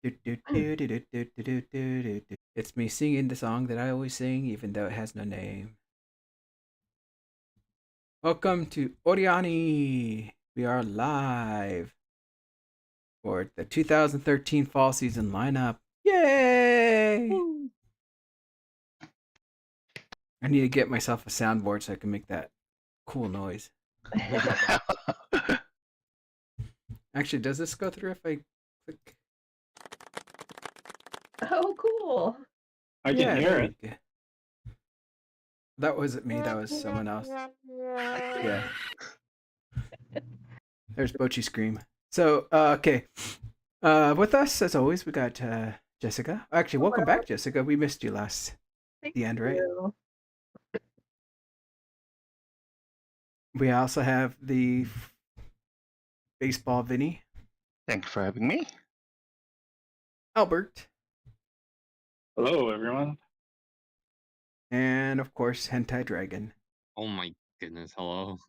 It's me singing the song that I always sing, even though it has no name. Welcome to OreAni. We are live for the 2013 fall season lineup. Yay! Woo. I need to get myself a soundboard so I can make that cool noise. Actually, does this go through if I click? Oh, cool. I can hear it. Go. That wasn't me, that was someone else. Yeah. There's Bochi Scream. So, okay. With us, as always, we got Jessica. Actually, welcome back, Jessica. We missed you last the end, right? You. We also have the baseball Vinny. Thanks for having me. Albert. Hello, everyone. And, of course, Hentai Dragon. Oh my goodness, hello.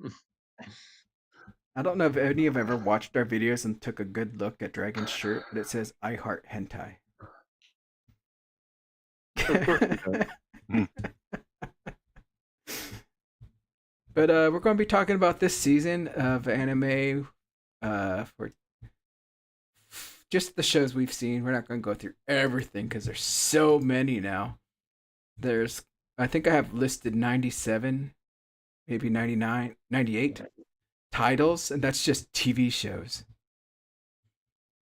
I don't know if any have ever watched our videos and took a good look at Dragon's shirt, but it says, I heart hentai. But we're going to be talking about this season of anime for just the shows we've seen. We're not going to go through everything because there's so many now. I think I have listed 97, maybe 99, 98 titles, and that's just TV shows.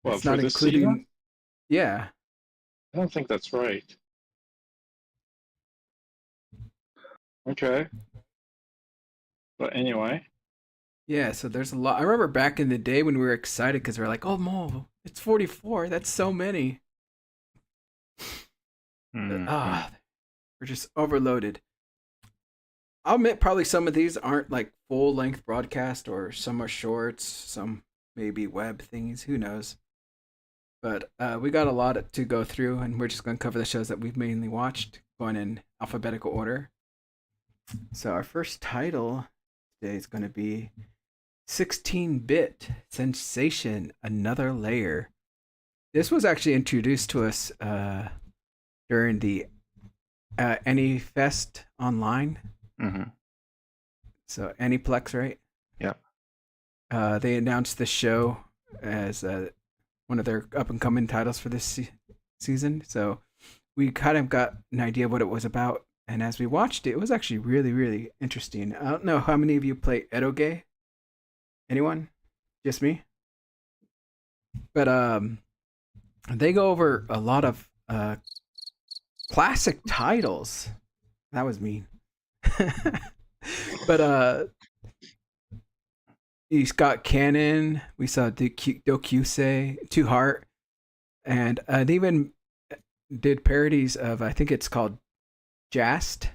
Well, It's not for this including. season? Yeah. I don't think that's right. Okay. But anyway, Yeah, so there's a lot. I remember back in the day when we were excited because we were like, oh, Mo, it's 44. That's so many. We're just overloaded. I'll admit probably some of these aren't like full length broadcast, or some are shorts, some maybe web things, who knows. But we got a lot to go through, and we're just going to cover the shows that we've mainly watched, going in alphabetical order. So our first title today is going to be 16-bit Sensation, Another Layer. This was actually introduced to us during the AnyFest online. Mm-hmm. So Anyplex, right? Yep. They announced the show as one of their up-and-coming titles for this season. So we kind of got an idea of what it was about. And as we watched it, it was actually really, really interesting. I don't know how many of you play eroge. Anyone? Just me? But they go over a lot of classic titles. That was mean. But he's got Canon. We saw Dokyusei, Two Heart, and they even did parodies of, I think it's called Jast.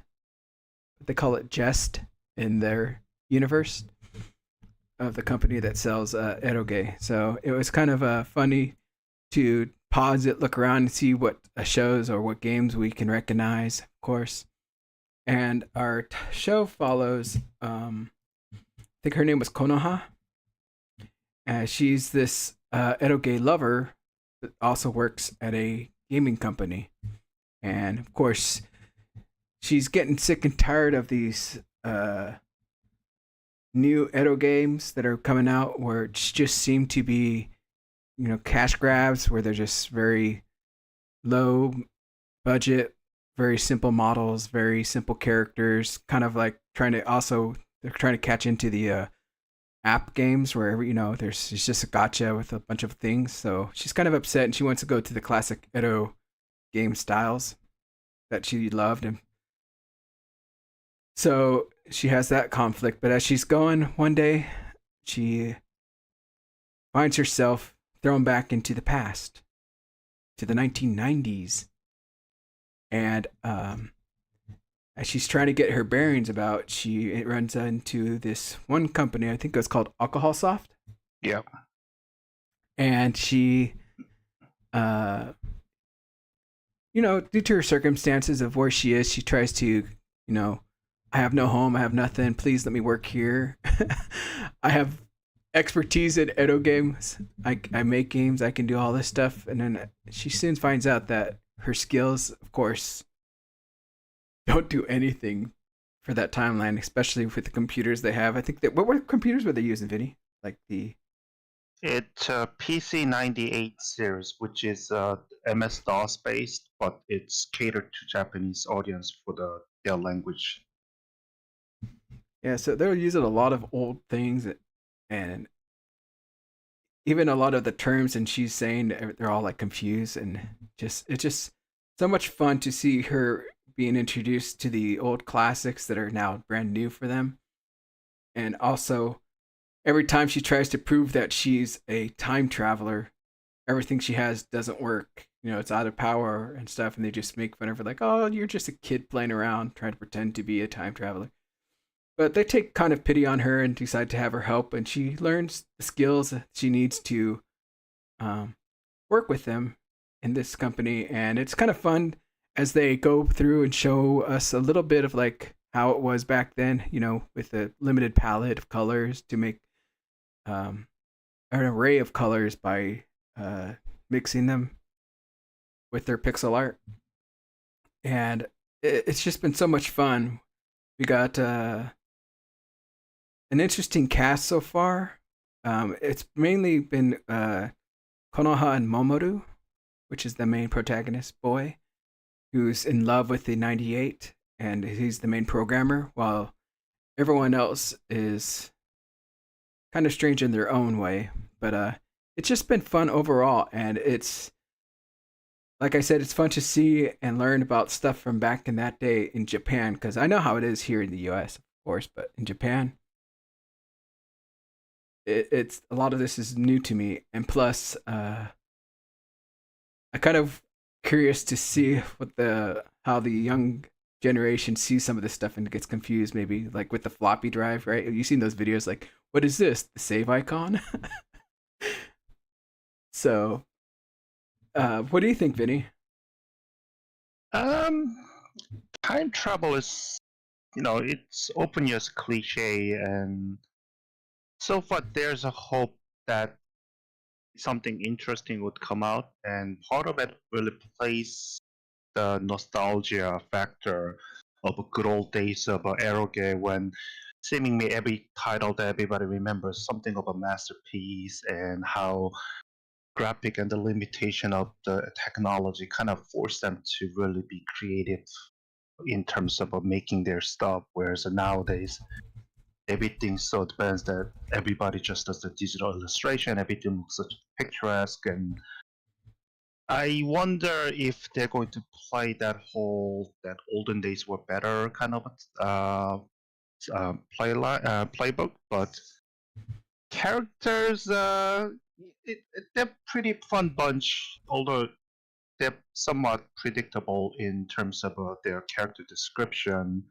They call it Jest in their universe of the company that sells eroge. So it was kind of funny to pause it, look around, and see what shows or what games we can recognize, of course. And our show follows, I think her name was Konoha. She's this eroge lover that also works at a gaming company. And of course, she's getting sick and tired of these new edo games that are coming out where it just seem to be, cash grabs, where they're just very low budget, very simple models, very simple characters, kind of like they're trying to catch into the app games where, it's just a gotcha with a bunch of things. So she's kind of upset and she wants to go to the classic edo game styles that she loved. And so she has that conflict, but as she's going one day, she finds herself thrown back into the past, to the 1990s. And as she's trying to get her bearings about, she runs into this one company, I think it was called Alcohol Soft. Yep. And she, due to her circumstances of where she is, she tries to, I have no home, I have nothing, please let me work here. I have expertise in Edo games. I make games, I can do all this stuff, and then she soon finds out that her skills, of course, don't do anything for that timeline, especially with the computers they have. I think that what computers were they using, Vinny? Like the It's a PC98 series, which is MS DOS based, but it's catered to Japanese audience for their language. yeah, so they're using a lot of old things, and even a lot of the terms, and she's saying they're all like confused, and it's just so much fun to see her being introduced to the old classics that are now brand new for them, and also every time she tries to prove that she's a time traveler, everything she has doesn't work. You know, it's out of power and stuff, and they just make fun of her, like, "Oh, you're just a kid playing around, trying to pretend to be a time traveler." But they take kind of pity on her and decide to have her help, and she learns the skills that she needs to um, work with them in this company. And it's kind of fun as they go through and show us a little bit of like how it was back then, you know, with a limited palette of colors to make an array of colors by mixing them with their pixel art. And it's just been so much fun. We got an interesting cast so far. It's mainly been Konoha and Momoru, which is the main protagonist boy, who's in love with the 98, and he's the main programmer, while everyone else is kind of strange in their own way. But it's just been fun overall, and it's like I said, it's fun to see and learn about stuff from back in that day in Japan, because I know how it is here in the U.S., of course, but in Japan, it's a lot of this is new to me, and plus, I kind of curious to see what the how the young generation sees some of this stuff and gets confused, maybe like with the floppy drive, right? You've seen those videos, like, what is this? The save icon? So, what do you think, Vinny? Um, Time travel is, it's open as cliche, and so far there's a hope that something interesting would come out, and part of it really plays the nostalgia factor of a good old days of eroge, when seemingly every title that everybody remembers something of a masterpiece, and how graphic and the limitation of the technology kind of force them to really be creative in terms of making their stuff. Whereas nowadays, everything's so advanced that everybody just does the digital illustration, everything looks such picturesque, and I wonder if they're going to play that olden days were better kind of playbook, but characters, they're pretty fun bunch, although they're somewhat predictable in terms of their character description.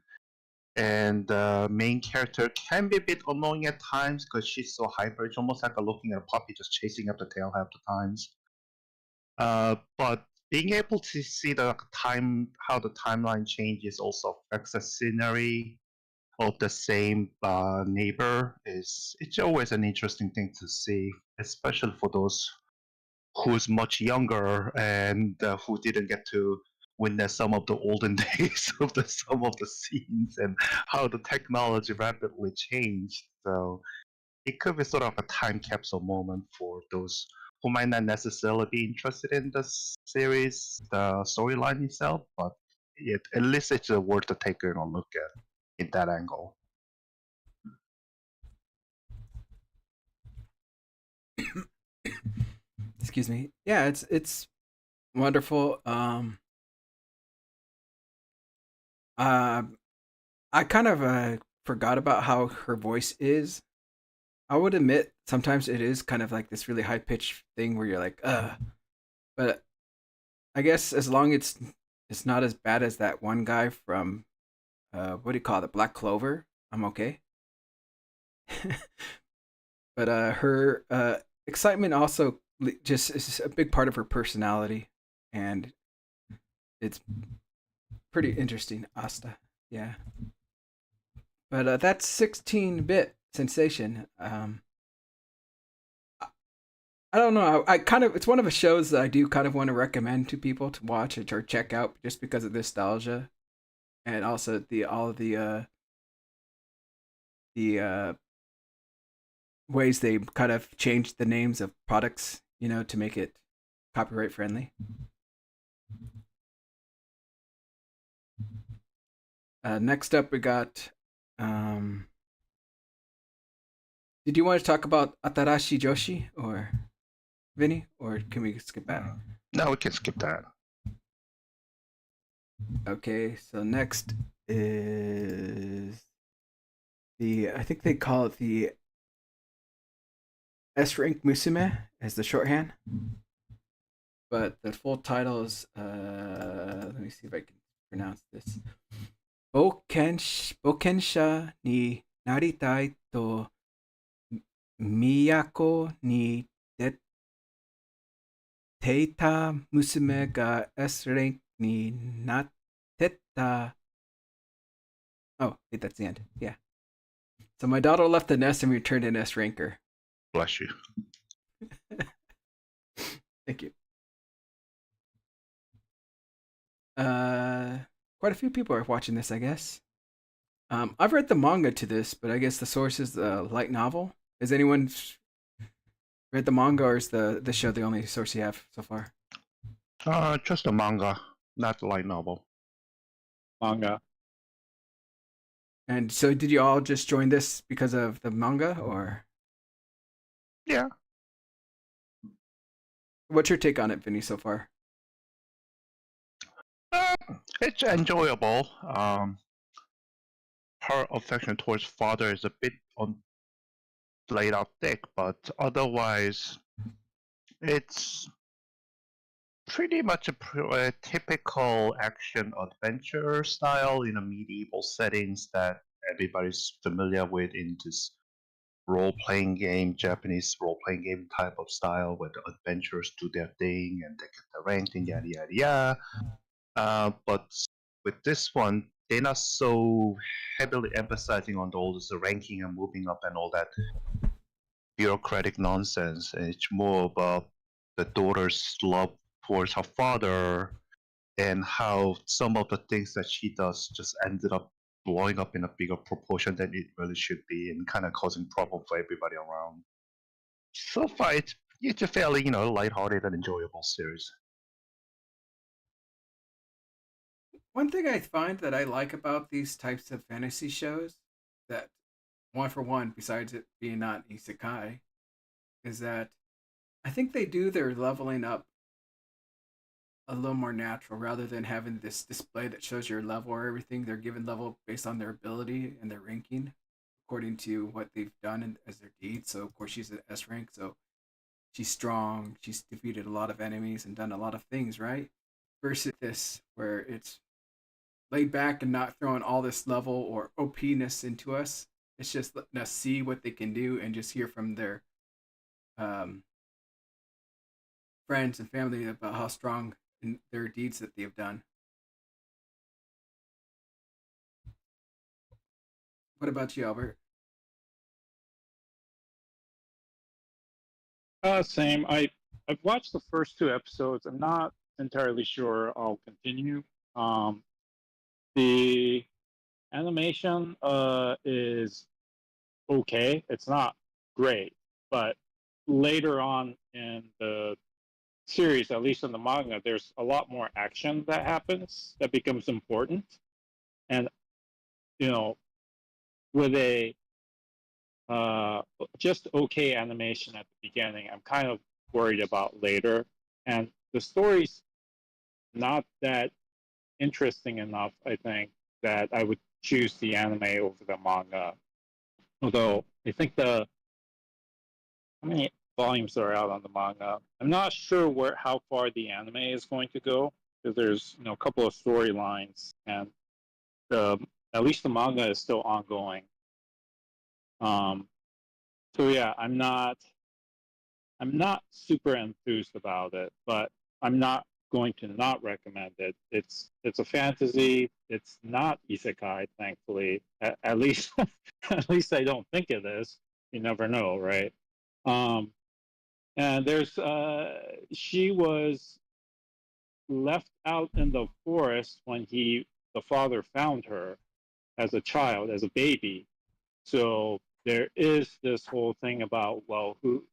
And the main character can be a bit annoying at times because she's so hyper. It's almost like looking at a puppy just chasing up the tail half the times. But being able to see how the timeline changes also affects the scenery of the same neighbor, it's always an interesting thing to see, especially for those who's much younger and who didn't get to witness some of the olden days of some of the scenes and how the technology rapidly changed. So it could be sort of a time capsule moment for those who might not necessarily be interested in the series, the storyline itself, but at least it's worth taking a look at in that angle. Excuse me. Yeah, it's wonderful. Uh, I kind of forgot about how her voice is. I would admit sometimes it is kind of like this really high pitched thing where you're like, but I guess as long as it's not as bad as that one guy from what do you call it, Black Clover, I'm okay. But her excitement also just is a big part of her personality, and it's pretty interesting. Asta, yeah. But that's 16-bit sensation. I don't know. I kind of it's one of the shows that I do kind of want to recommend to people to watch or check out just because of nostalgia and also all of the ways they kind of changed the names of products, to make it copyright friendly. Next up, we got. Did you want to talk about Atarashi Joshi or Vinny, or can we skip that? No, we can skip that. Okay, so next is I think they call it the S rank Musume as the shorthand, but the full title is let me see if I can pronounce this. Bokensha ni naritai to Miyako ni deita musume ga S rank ni natteta. Oh, wait, that's the end. Yeah. So my daughter left the nest and returned an S ranker. Bless you. Thank you. Quite a few people are watching this, I guess. I've read the manga to this, but I guess the source is the light novel. Has anyone read the manga, or is the show the only source you have so far? Just a manga, not the light novel. Manga. And so, did you all just join this because of the manga, or? Yeah. What's your take on it, Vinny, so far? It's enjoyable. Her affection towards father is a bit on laid out thick, but otherwise, it's pretty much a typical action adventure style in a medieval settings that everybody's familiar with in this role-playing game, Japanese role-playing game type of style, where the adventurers do their thing and they get the rank and yada yada yada. But with this one, they're not so heavily emphasizing on all this ranking and moving up and all that bureaucratic nonsense. And it's more about the daughter's love towards her father and how some of the things that she does just ended up blowing up in a bigger proportion than it really should be and kind of causing problem for everybody around. So far, it's a fairly, lighthearted and enjoyable series. One thing I find that I like about these types of fantasy shows, that one for one, besides it being not isekai, is that I think they do their leveling up a little more natural rather than having this display that shows your level or everything. They're given level based on their ability and their ranking according to what they've done as their deeds. So, of course, she's an S rank, so she's strong. She's defeated a lot of enemies and done a lot of things, right? Versus this, where it's laid back and not throwing all this level or OP-ness into us. It's just letting us see what they can do and just hear from their friends and family about how strong in their deeds that they've done. What about you, Albert? Same. I've watched the first two episodes. I'm not entirely sure I'll continue. The animation is okay. It's not great, but later on in the series, at least in the manga, there's a lot more action that happens that becomes important. And with a just okay animation at the beginning, I'm kind of worried about later. And the story's not that interesting enough, I think, that I would choose the anime over the manga. Although I think how many volumes are out on the manga? I'm not sure how far the anime is going to go, because there's a couple of storylines, and at least the manga is still ongoing. So yeah, I'm not super enthused about it, but I'm not going to not recommend it. It's a fantasy. It's not isekai, thankfully. At least at least I don't think it is. You never know, right? And there's she was left out in the forest when the father found her as a child, as a baby. So there is this whole thing about, well, who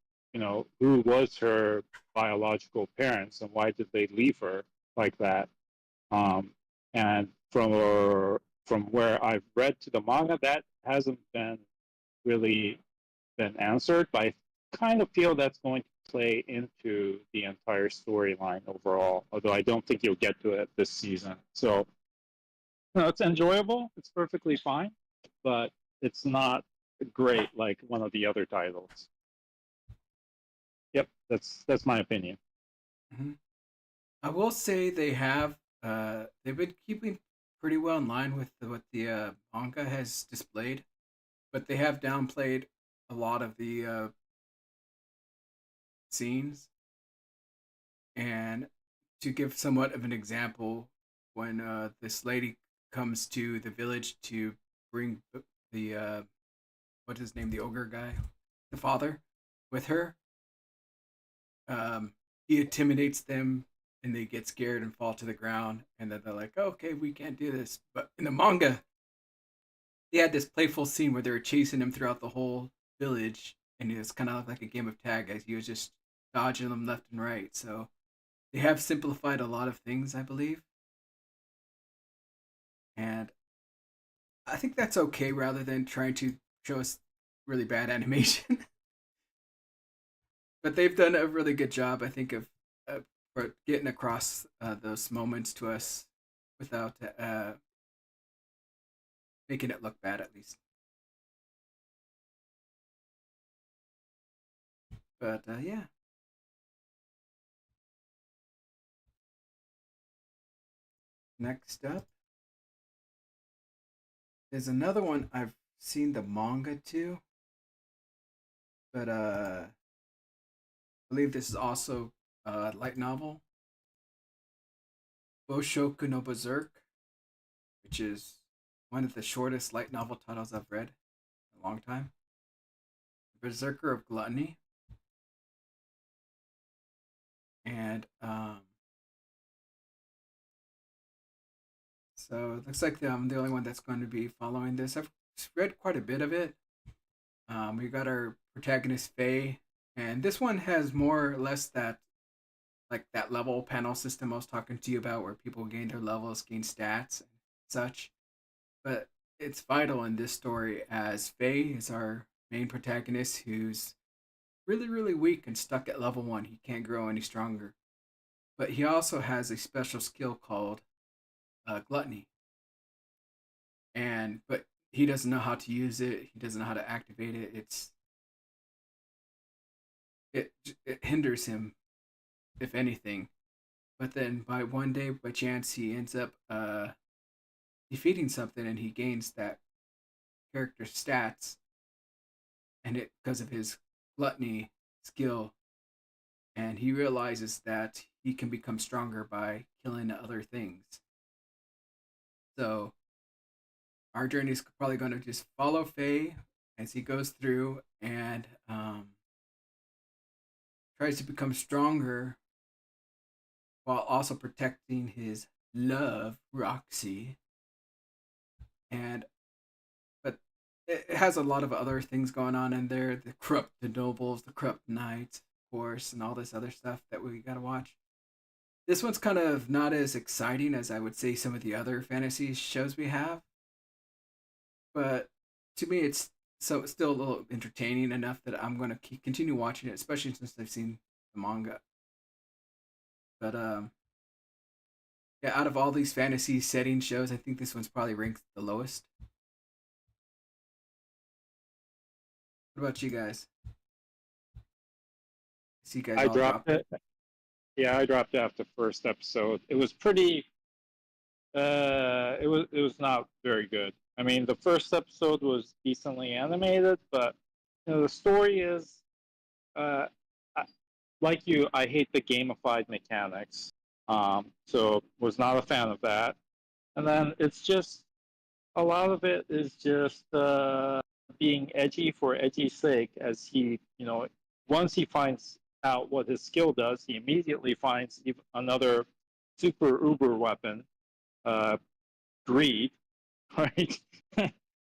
was her biological parents and why did they leave her like that? And from where I've read to the manga, that hasn't been really been answered, but I kind of feel that's going to play into the entire storyline overall, although I don't think you'll get to it this season. So, it's enjoyable. It's perfectly fine, but it's not great like one of the other titles. Yep, that's my opinion. Mm-hmm. I will say they've been keeping pretty well in line with what the manga has displayed, but they have downplayed a lot of the scenes. And to give somewhat of an example, when this lady comes to the village to bring the what's his name, the ogre guy, the father, with her, he intimidates them and they get scared and fall to the ground, and then they're like, oh, okay, we can't do this. But in the manga, they had this playful scene where they were chasing him throughout the whole village, and it was kind of like a game of tag as he was just dodging them left and right. So they have simplified a lot of things, I believe, and I think that's okay rather than trying to show us really bad animation. But they've done a really good job, I think, of for getting across those moments to us without making it look bad, at least. But yeah. Next up is another one I've seen the manga to, but I believe this is also a light novel. Boshoku no Berserk, which is one of the shortest light novel titles I've read in a long time. Berserker of Gluttony. And so it looks like I'm the only one that's going to be following this. I've read quite a bit of it. We got our protagonist Faye, and this one has more or less that level panel system I was talking to you about, where people gain their levels, gain stats, and such. But it's vital in this story as Faye is our main protagonist, who's really, really weak and stuck at level 1. He can't grow any stronger. But he also has a special skill called gluttony. But he doesn't know how to use it. He doesn't know how to activate it. It hinders him, if anything. But then by one day, by chance, he ends up defeating something, and he gains that character's stats, and it because of his gluttony skill, and he realizes that he can become stronger by killing other things. So our journey is probably going to just follow Faye as he goes through and tries to become stronger while also protecting his love, Roxy. But it has a lot of other things going on in there. The corrupt nobles, the corrupt knights, of course, and all this other stuff that we gotta watch. This one's kind of not as exciting as I would say some of the other fantasy shows we have. But to me, it's still a little entertaining enough that I'm going to continue watching it, especially since I've seen the manga. But yeah, out of all these fantasy setting shows, I think this one's probably ranked the lowest. What about you guys? I see you guys I all dropped it. Yeah, I dropped it after the first episode. It was pretty. It was not very good. I mean, the first episode was decently animated, but the story is, uh, like you, I hate the gamified mechanics. So was not a fan of that. And then it's just a lot of it is just being edgy for edgy's sake. As he, once he finds out what his skill does, he immediately finds another super uber weapon, greed, right?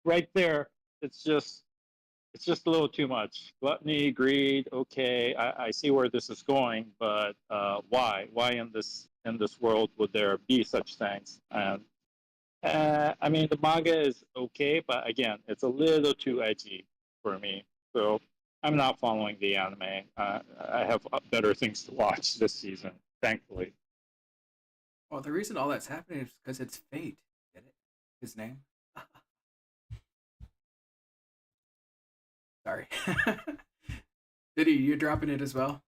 Right there, it's just a little too much. Gluttony, greed. Okay, I see where this is going, but why? Why in this world would there be such things? And I mean, the manga is okay, but again, it's a little too edgy for me. So I'm not following the anime. I have better things to watch this season, thankfully. Well, the reason all that's happening is because it's Fate. Get it? His name. Sorry. Diddy, you dropping it as well?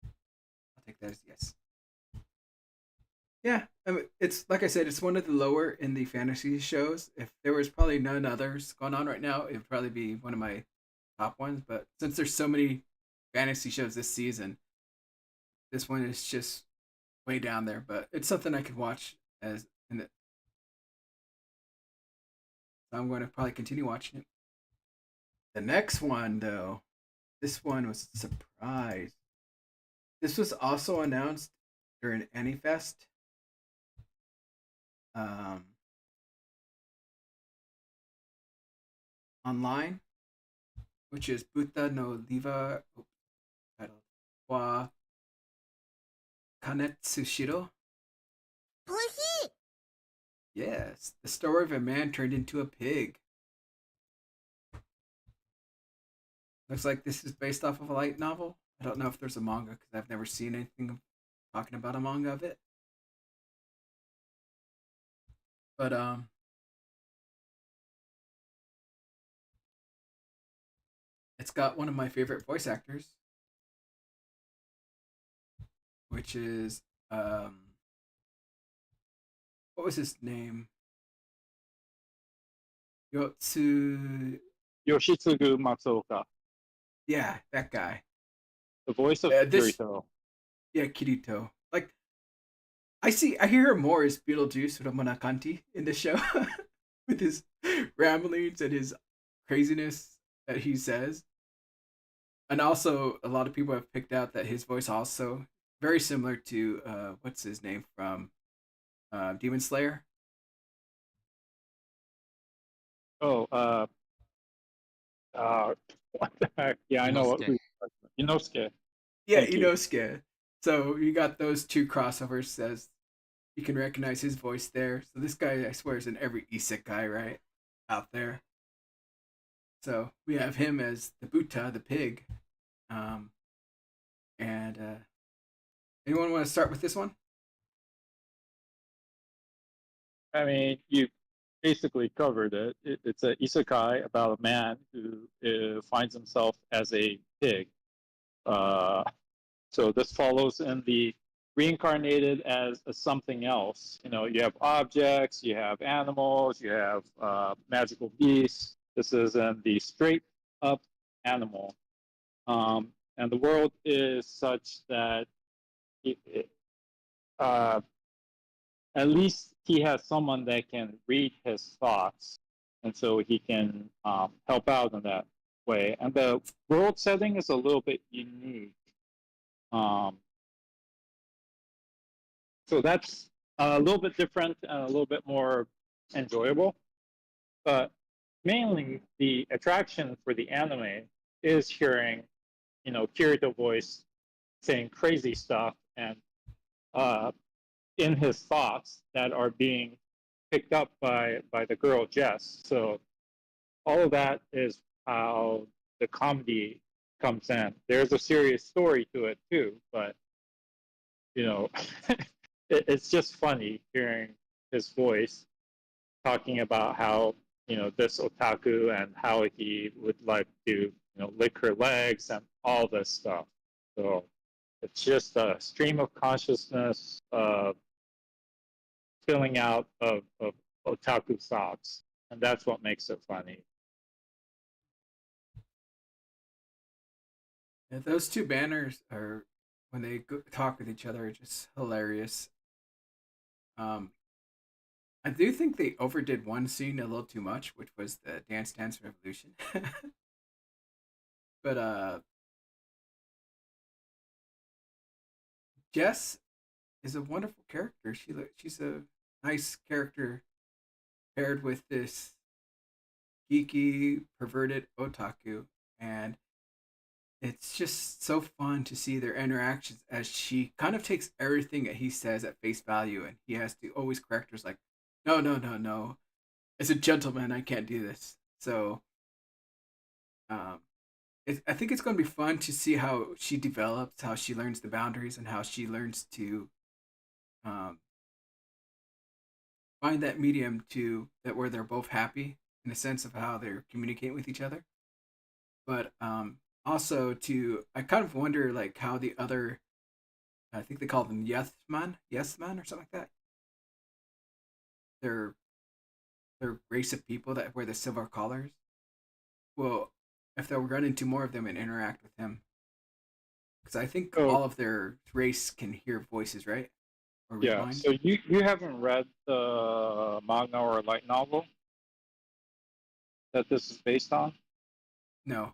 I'll take that as yes. Yeah, I mean, it's like I said, it's one of the lower in the fantasy shows. If there was probably none others going on right now, it would probably be one of my top ones. But since there's so many fantasy shows this season, this one is just way down there. But it's something I could watch as in it. So I'm going to probably continue watching it. The next one, though, this one was a surprise. This was also announced during AniFest. Online, which is Buta no Liva titled Wa Kanetsushiro. Yes, the story of a man turned into a pig. Looks like this is based off of a light novel. I don't know if there's a manga because I've never seen anything talking about a manga of it. But it's got one of my favorite voice actors, which is what was his name? Yotsu. Yoshitsugu Matsuoka, Yeah, that guy. the voice of This, Kirito. yeah, Kirito. Like, I hear him more as Beetlejuice Romanakanti in the show, with his ramblings and his craziness that he says. And also, a lot of people have picked out that his voice also very similar to what's his name from Demon Slayer. Oh, what the heck? Yeah, I know what. Inosuke. Inosuke. Yeah, Thank you. Inosuke. So you got those two crossovers as you can recognize his voice there. So this guy, I swear, is in every isekai right out there. So we have him as the Buta, the pig. And anyone want to start with this one? I mean, you basically covered it. It's a isekai about a man who finds himself as a pig. So this follows in the reincarnated as a something else. You know, you have objects, you have animals, you have magical beasts. This is in the straight up animal. And the world is such that at least he has someone that can read his thoughts, and so he can help out in that way. And the world setting is a little bit unique. So that's a little bit different and a little bit more enjoyable. But mainly the attraction for the anime is hearing, Kirito voice saying crazy stuff and in his thoughts that are being picked up by the girl Jess. So all of that is how the comedy comes in. There's a serious story to it too, but it's just funny hearing his voice talking about how this otaku and how he would like to lick her legs and all this stuff. So it's just a stream of consciousness filling out of otaku thoughts, and that's what makes it funny. Yeah, those two banners are when they talk with each other are just hilarious. Um, I do think they overdid one scene a little too much, which was the Dance Dance Revolution. But Jess is a wonderful character. She's a nice character paired with this geeky, perverted otaku, and it's just so fun to see their interactions as she kind of takes everything that he says at face value, and he has to always correct her, like, no, no, no, no. As a gentleman, I can't do this. So, um, I think it's going to be fun to see how she develops, how she learns the boundaries, and how she learns to um, find that medium to that where they're both happy in a sense of how they're communicating with each other. But also to I kind of wonder like how the other I think they call them yes man or something like that. They're race of people that wear the silver collars. Well, if they'll run into more of them and interact with him, because I think Oh, all of their race can hear voices, right? Or read yeah. minds. So you haven't read the manga or light novel that this is based on? No.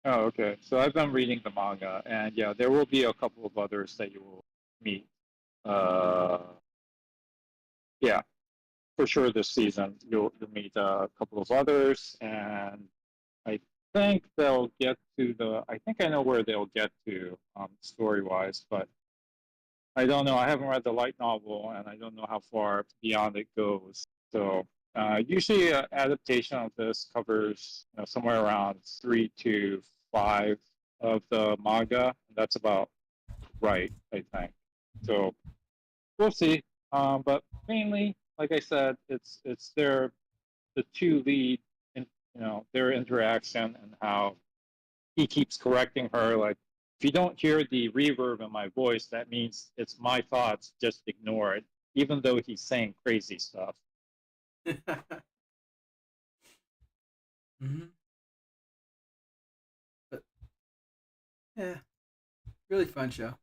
Oh, okay. So I've been reading the manga, and yeah, there will be a couple of others that you will meet. Uh, yeah, for sure this season you'll meet a couple of others, and I think they'll get to the. I think I know where they'll get to story wise, but I don't know. I haven't read the light novel, and I don't know how far beyond it goes. So usually, an adaptation of this covers somewhere around 3 to 5 of the manga. That's about right, I think. So we'll see. But mainly, like I said, it's the two lead, in, their interaction and how he keeps correcting her. Like, if you don't hear the reverb in my voice, that means it's my thoughts. Just ignore it, even though he's saying crazy stuff. hmm But yeah, really fun show.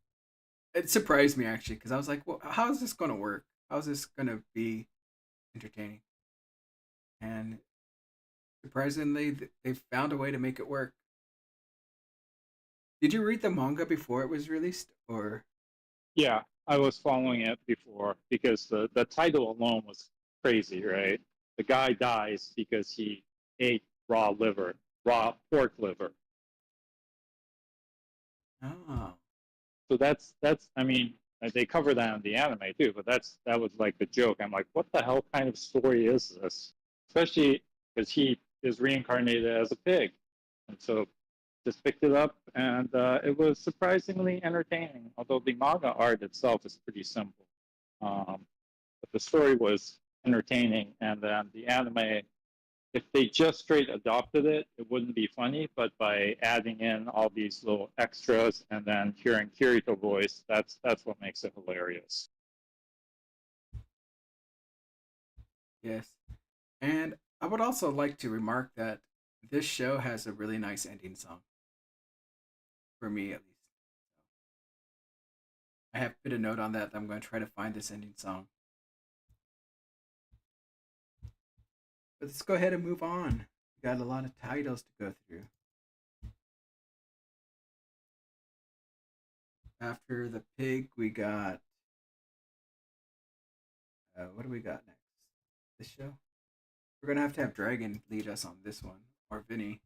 It surprised me actually because I was like, well, how is this going to work? How is this going to be entertaining? And surprisingly, they found a way to make it work. Did you read the manga before it was released, or Yeah, I was following it before because the title alone was crazy, right? The guy dies because he ate raw pork liver. oh, So that's I mean they cover that in the anime too, but that was like the joke. I'm like, what the hell kind of story is this? Especially because he is reincarnated as a pig, and so just picked it up, and it was surprisingly entertaining. Although the manga art itself is pretty simple, but the story was entertaining, and then the anime, if they just straight adopted it, it wouldn't be funny. But by adding in all these little extras and then hearing Kirito voice, that's what makes it hilarious. yes. And I would also like to remark that this show has a really nice ending song, for me at least. I have put a note on that. I'm going to try to find this ending song. But let's go ahead and move on. We got a lot of titles to go through. After the pig, we got what do we got next? This show. We're gonna have to have Dragon lead us on this one, or Vinny.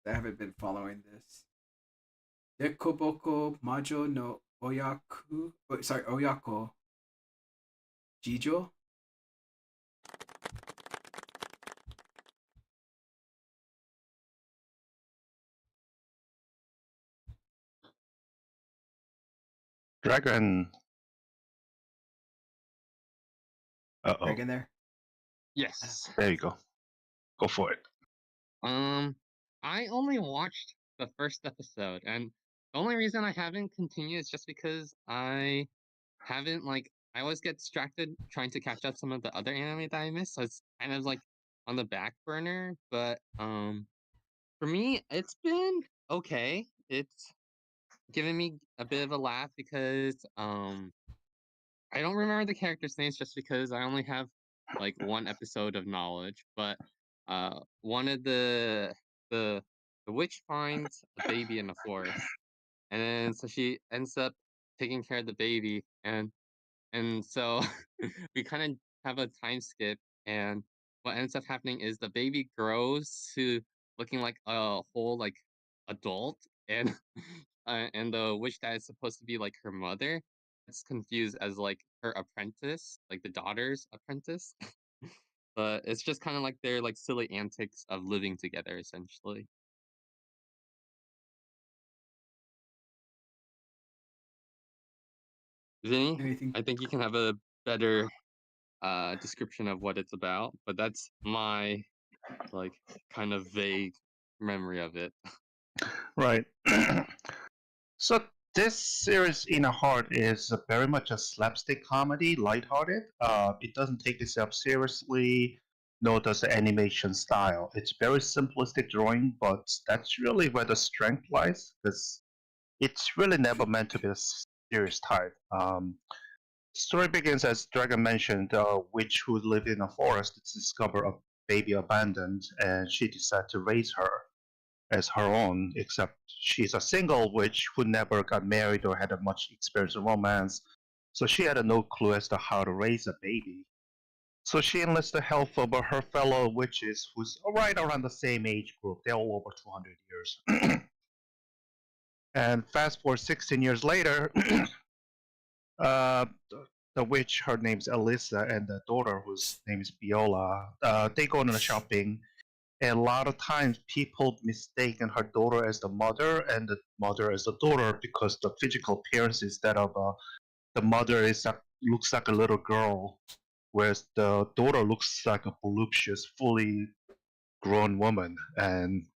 I haven't been following this. Dekoboko Majo no Oyaku. Oh, sorry, Oyako Jijo. Dragon. Uh-oh. Dragon there. Yes. There you go. Go for it. Um, I only watched the first episode, and the only reason I haven't continued is just because I haven't I always get distracted trying to catch up some of the other anime that I missed, so it's kind of like on the back burner. But for me, it's been okay. It's given me a bit of a laugh because I don't remember the characters' names just because I only have like one episode of knowledge, but one of the the witch finds a baby in the forest, and then so she ends up taking care of the baby, and so we kind of have a time skip, and what ends up happening is the baby grows to looking like a whole like adult, and and the witch that is supposed to be like her mother, it's confused as like her apprentice, like the daughter's apprentice. But it's just kind of like their like silly antics of living together, essentially. Vinny, Anything? I think you can have a better description of what it's about, but that's my like kind of vague memory of it. Right. So this series, In a Heart, is very much a slapstick comedy, lighthearted. It doesn't take itself seriously, nor does the animation style. It's very simplistic drawing, but that's really where the strength lies, because it's really never meant to be a serious type. Story begins as Dragon mentioned, a witch who lived in a forest to discover a baby abandoned, and she decided to raise her as her own, except she's a single witch who never got married or had much experience in romance, so she had no clue as to how to raise a baby. So she enlists the help of her fellow witches, who's right around the same age group. They're all over 200 years. And fast forward 16 years later, uh, the witch, her name's Alyssa, and the daughter, whose name is Viola, they go on a shopping. And a lot of times people mistaken her daughter as the mother and the mother as the daughter because the physical appearance instead of the mother is looks like a little girl, whereas the daughter looks like a voluptuous, fully grown woman. And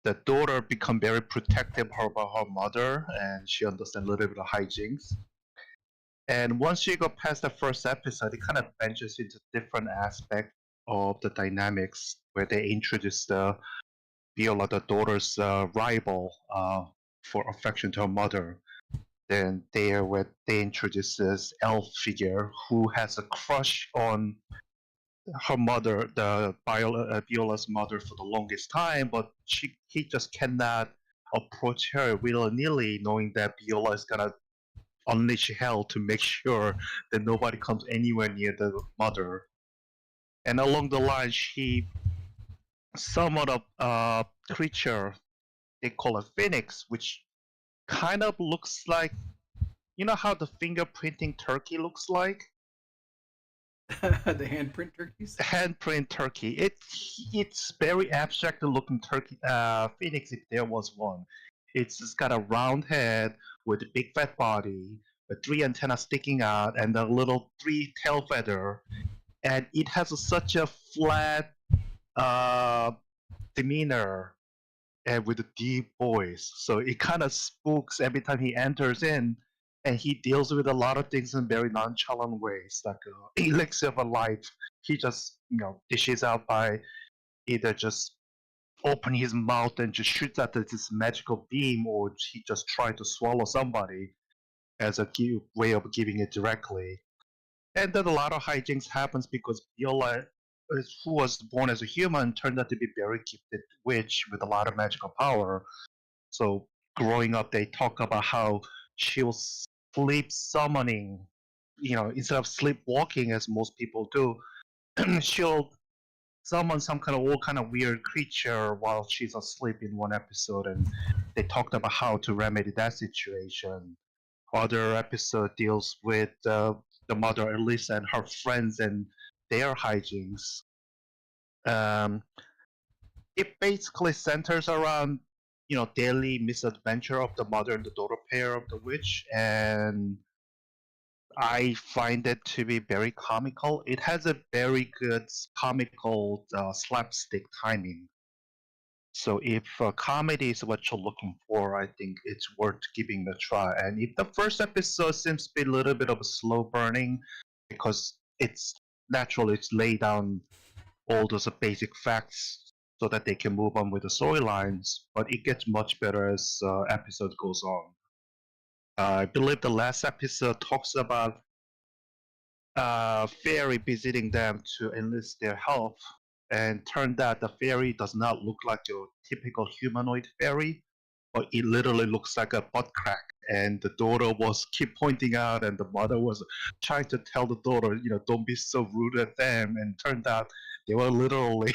the daughter become very protective about her mother, and she understands a little bit of hijinks. And once you go past the first episode, it kind of ventures into different aspects of the dynamics where they introduce the Viola, the daughter's rival for affection to her mother. Then there, where they introduce this elf figure who has a crush on her mother, Viola's mother, for the longest time, but he just cannot approach her willy nilly, knowing that Viola is gonna unleash hell to make sure that nobody comes anywhere near the mother. And along the line, she summoned a creature they call a phoenix, which kind of looks like, you know how the fingerprinting turkey looks like? The handprint turkeys? Handprint turkey. It's very abstract looking turkey phoenix if there was one. It's got a round head with a big fat body, with three antennas sticking out, and a little three tail feather. And it has such a flat uh, demeanor and with a deep voice. So it kind of spooks every time he enters in, and he deals with a lot of things in very nonchalant ways, like elixir of a life. He just, dishes out by either just open his mouth and just shoots at this magical beam, or he just tries to swallow somebody as a way of giving it directly. And then a lot of hijinks happens because Viola, who was born as a human, turned out to be very gifted witch with a lot of magical power. So growing up, they talk about how she was sleep summoning, instead of sleepwalking as most people do, she'll summon some kind of all kind of weird creature while she's asleep in one episode, and they talked about how to remedy that situation. Other episode deals with the mother Elisa and her friends and their hijinks. Um, it basically centers around daily misadventure of the mother and the daughter pair of the witch, and I find it to be very comical. It has a very good comical slapstick timing. So if comedy is what you're looking for, I think it's worth giving it a try. And if the first episode seems to be a little bit of a slow burning, because it's naturally it's laid down all those basic facts so that they can move on with the storylines, but it gets much better as episode goes on. I believe the last episode talks about fairy visiting them to enlist their help, and turned out the fairy does not look like your typical humanoid fairy, but it literally looks like a butt crack. And the daughter was keep pointing out, and the mother was trying to tell the daughter, don't be so rude at them. And turned out they were literally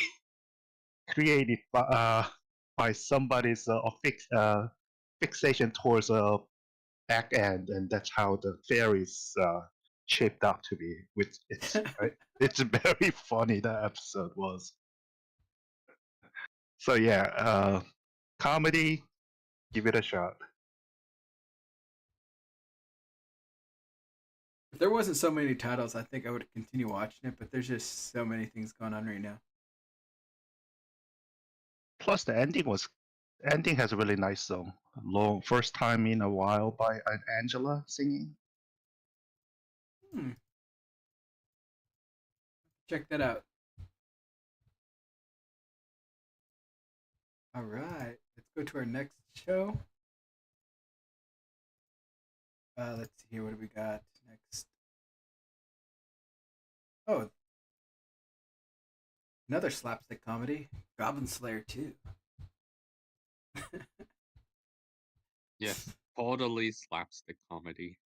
created by somebody's fixation towards a back end, and that's how the fairies shaped up to be. Which it's very funny. That episode was. So yeah, comedy, give it a shot. If there wasn't so many titles, I think I would continue watching it, but there's just so many things going on right now. Plus, the ending has a really nice song. Long first time in a while by Angela singing. Check that out. All right, let's go to our next show. Let's see here. What do we got next? Oh, another slapstick comedy, Goblin Slayer 2. Yes, totally slapstick comedy.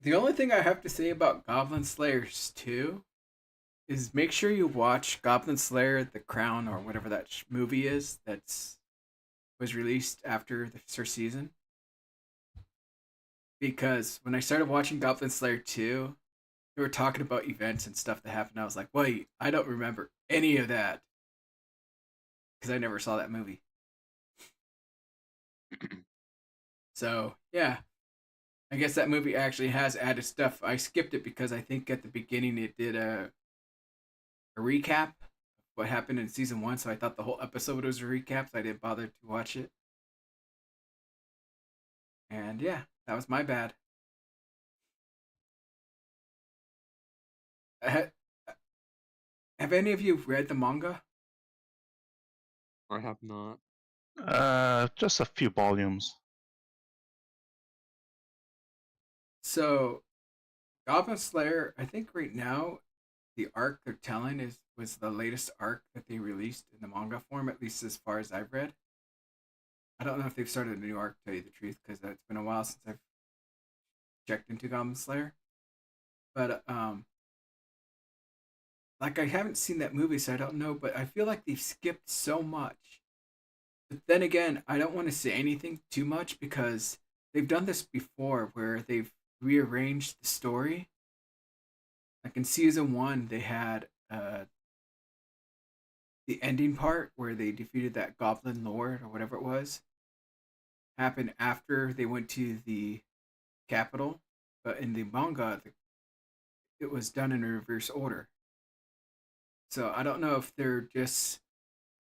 The only thing I have to say about Goblin Slayers 2 is make sure you watch Goblin Slayer: The Crown or whatever that movie is was released after the first season. Because when I started watching Goblin Slayer 2, they were talking about events and stuff that happened. I was like, wait, I don't remember any of that. Because I never saw that movie. So, yeah. I guess that movie actually has added stuff. I skipped it because I think at the beginning it did a recap of what happened in season 1, so I thought the whole episode was a recap, so I didn't bother to watch it. And yeah, that was my bad. Have any of you read the manga? I have not. Just a few volumes. So, Goblin Slayer, I think right now, the arc they're telling was the latest arc that they released in the manga form, at least as far as I've read. I don't know if they've started a new arc, to tell you the truth, because it's been a while since I've checked into Goblin Slayer. But like I haven't seen that movie, so I don't know. But I feel like they've skipped so much. But then again, I don't want to say anything too much because they've done this before, where they've rearranged the story. Like in season 1, they had the ending part where they defeated that Goblin Lord or whatever it was. Happened after they went to the capital, but in the manga, it was done in reverse order. So I don't know if they're just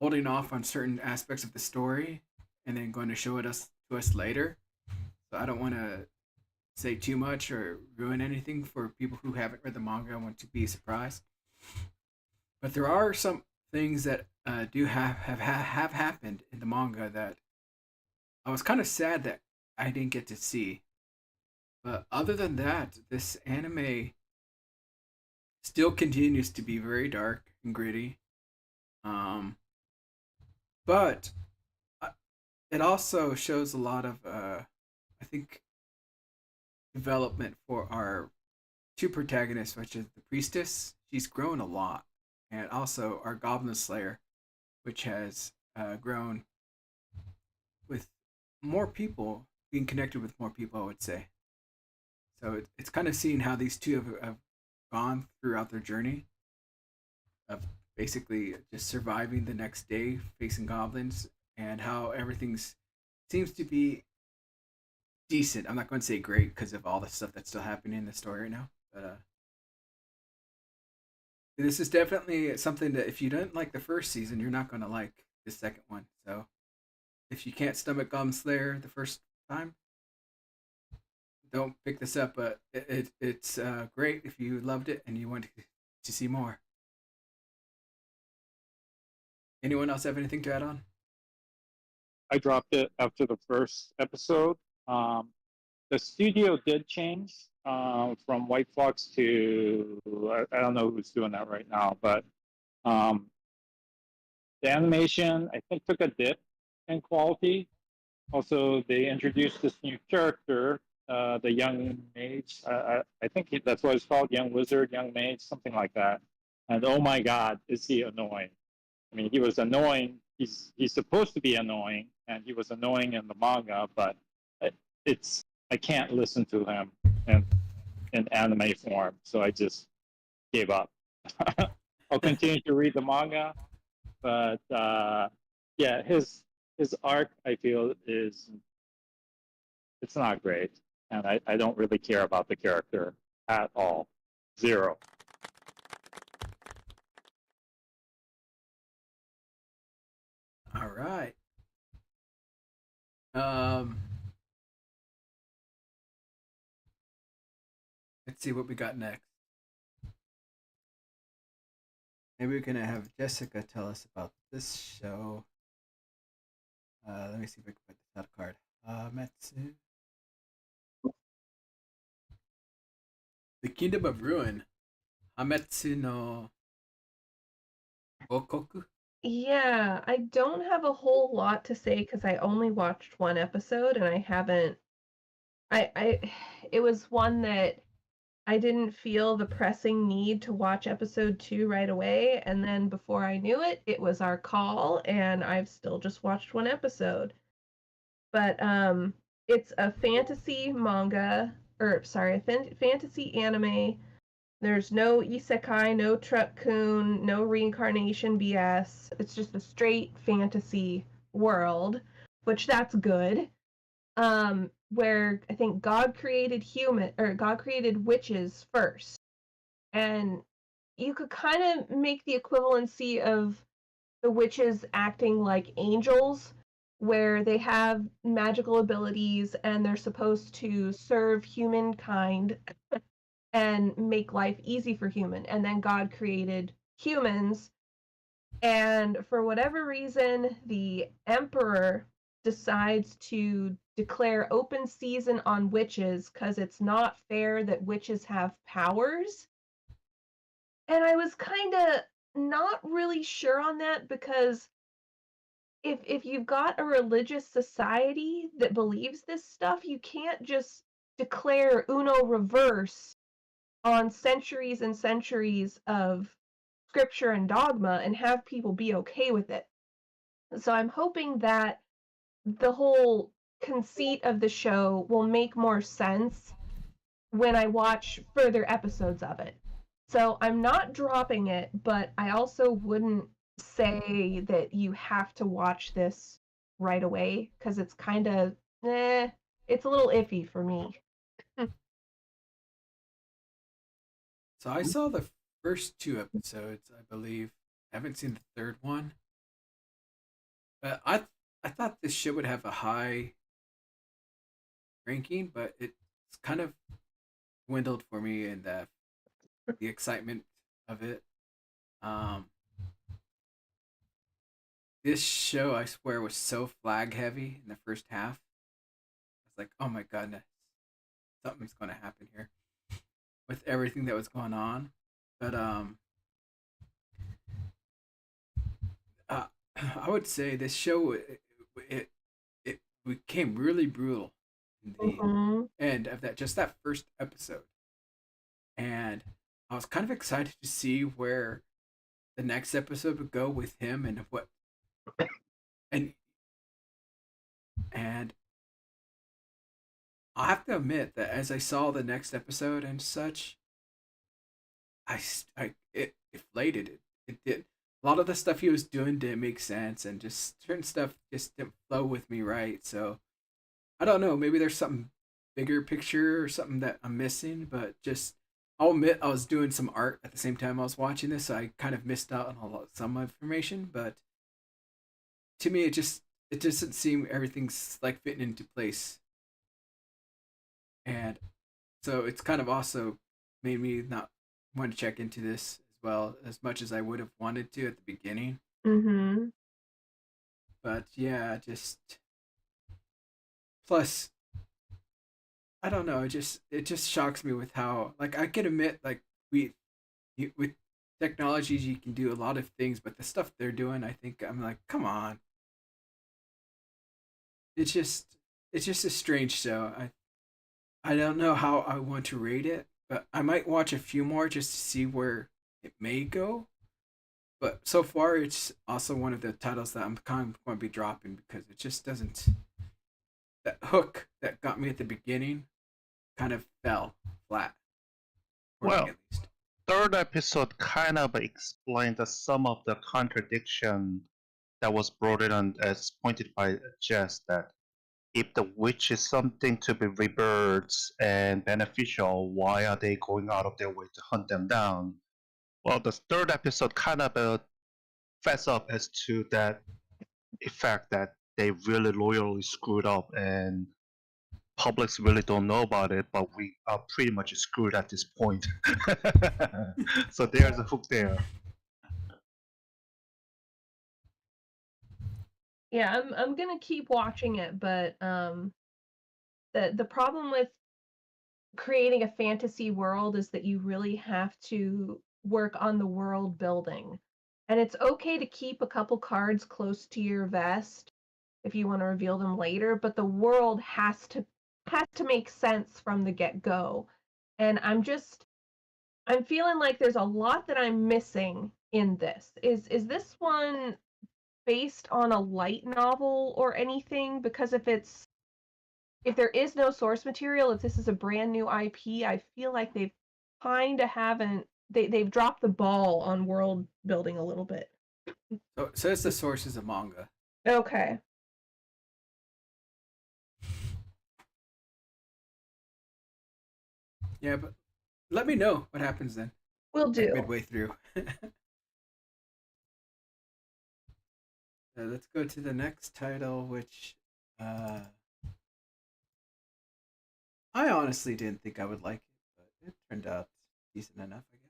holding off on certain aspects of the story and then going to show it to us later. So I don't want to say too much or ruin anything for people who haven't read the manga and want to be surprised. But there are some things that do have happened in the manga that I was kind of sad that I didn't get to see. But other than that, this anime still continues to be very dark and gritty. But it also shows a lot of, I think, development for our two protagonists, which is the priestess. She's grown a lot, and also our Goblin Slayer, which has grown with more people, being connected with more people, I would say. So it's kind of seeing how these two have gone throughout their journey of basically just surviving the next day, facing goblins, and how everything seems to be decent. I'm not going to say great because of all the stuff that's still happening in the story right now, but this is definitely something that if you didn't like the first season, you're not going to like the second one. So if you can't stomach Goblin Slayer the first time, don't pick this up. But it's great if you loved it and you want to see more. Anyone else have anything to add on? I dropped it after the first episode. The studio did change from White Fox to I don't know who's doing that right now, but the animation I think took a dip in quality. Also, they introduced this new character, the young mage. I think that's what it's called, young wizard, young mage, something like that. And oh my God, is he annoying? I mean, he was annoying. He's supposed to be annoying, and he was annoying in the manga, but it's I can't listen to him in anime form, so I just gave up. I'll continue to read the manga, but yeah, his arc I feel is it's not great, and I don't really care about the character at all. Zero. All right. Um, let's see what we got next. Maybe we're gonna have Jessica tell us about this show. Let me see if I can put this out a card. Metsu. The Kingdom of Ruin. Hametsu no Okoku. Yeah, I don't have a whole lot to say because I only watched one episode and I haven't. It was one that I didn't feel the pressing need to watch episode 2 right away, and then before I knew it, it was our call, and I've still just watched one episode. But it's a fantasy manga, or sorry, a fantasy anime. There's no isekai, no truck-kun, no reincarnation BS. It's just a straight fantasy world, which that's good. Where I think God created God created witches first. And you could kind of make the equivalency of the witches acting like angels, where they have magical abilities and they're supposed to serve humankind and make life easy for human. And then God created humans, and for whatever reason, the emperor decides to declare open season on witches because it's not fair that witches have powers. And I was kind of not really sure on that because if you've got a religious society that believes this stuff, you can't just declare uno reverse on centuries and centuries of scripture and dogma and have people be okay with it. So I'm hoping that the whole conceit of the show will make more sense when I watch further episodes of it. So I'm not dropping it, but I also wouldn't say that you have to watch this right away because it's kind of it's a little iffy for me. So I saw the first 2 episodes, I believe. I haven't seen the third one. But I thought this show would have a high ranking, but it's kind of dwindled for me in the excitement of it. Um, this show, I swear, was so flag heavy in the first half. I was like, oh my goodness, something's going to happen here with everything that was going on. But I would say this show it became really brutal in the end of that first episode, and I was kind of excited to see where the next episode would go with him and what and and I have to admit that as I saw the next episode and such, it deflated it. It did. A lot of the stuff he was doing didn't make sense, and just certain stuff just didn't flow with me right. So I don't know. Maybe there's something bigger picture or something that I'm missing. But just I'll admit I was doing some art at the same time I was watching this, so I kind of missed out on some information. But to me, it doesn't seem everything's like fitting into place, and so it's kind of also made me not want to check into this as well as much as I would have wanted to at the beginning. Mm-hmm. But yeah, just plus I don't know, it just shocks me with how, like, I can admit, like, with technologies you can do a lot of things, but the stuff they're doing, I think I'm like, come on. It's just it's just a strange show. I don't know how I want to rate it, but I might watch a few more just to see where it may go. But so far, it's also one of the titles that I'm kind of going to be dropping because it just doesn't. That hook that got me at the beginning kind of fell flat. For me, Well, at least. third episode kind of explained some of the contradiction that was brought in on, as pointed by Jess, that if the witch is something to be revered and beneficial, why are they going out of their way to hunt them down? Well, the third episode kind of fess up as to that effect that they really loyally screwed up and publics really don't know about it, but we are pretty much screwed at this point. So there's a hook there. Yeah, I'm gonna keep watching it, but the problem with creating a fantasy world is that you really have to work on the world building. And it's okay to keep a couple cards close to your vest if you want to reveal them later, but the world has to make sense from the get-go. And I'm feeling like there's a lot that I'm missing in this. Is this one based on a light novel or anything? Because if there is no source material, if this is a brand new IP, I feel like they've kind of haven't they've dropped the ball on world building a little bit. So it says the source is a manga. Okay. Yeah, but let me know what happens then. Will Like do. midway through. Let's go to the next title, which I honestly didn't think I would like it, but it turned out decent enough, I guess.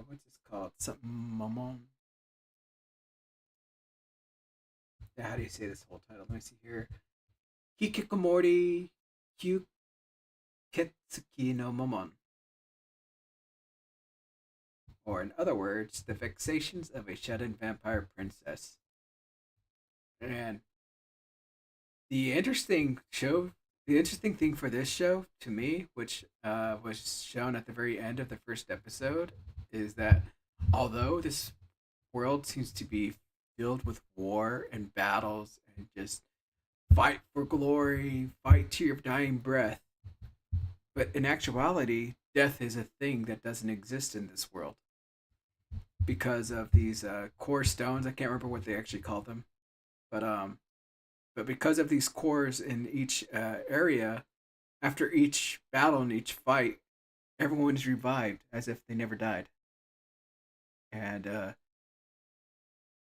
What's this called? Something Momon. Yeah, how do you say this whole title? Let me see here. Hikikomori Kyuketsuki no Momon. Or in other words, the vexations of a shut-in vampire princess. And the interesting thing for this show, to me, which was shown at the very end of the first episode, is that although this world seems to be filled with war and battles and just fight for glory, fight to your dying breath, but in actuality, death is a thing that doesn't exist in this world because of these core stones. I can't remember what they actually call them, but because of these cores in each area, after each battle and each fight, everyone is revived as if they never died. And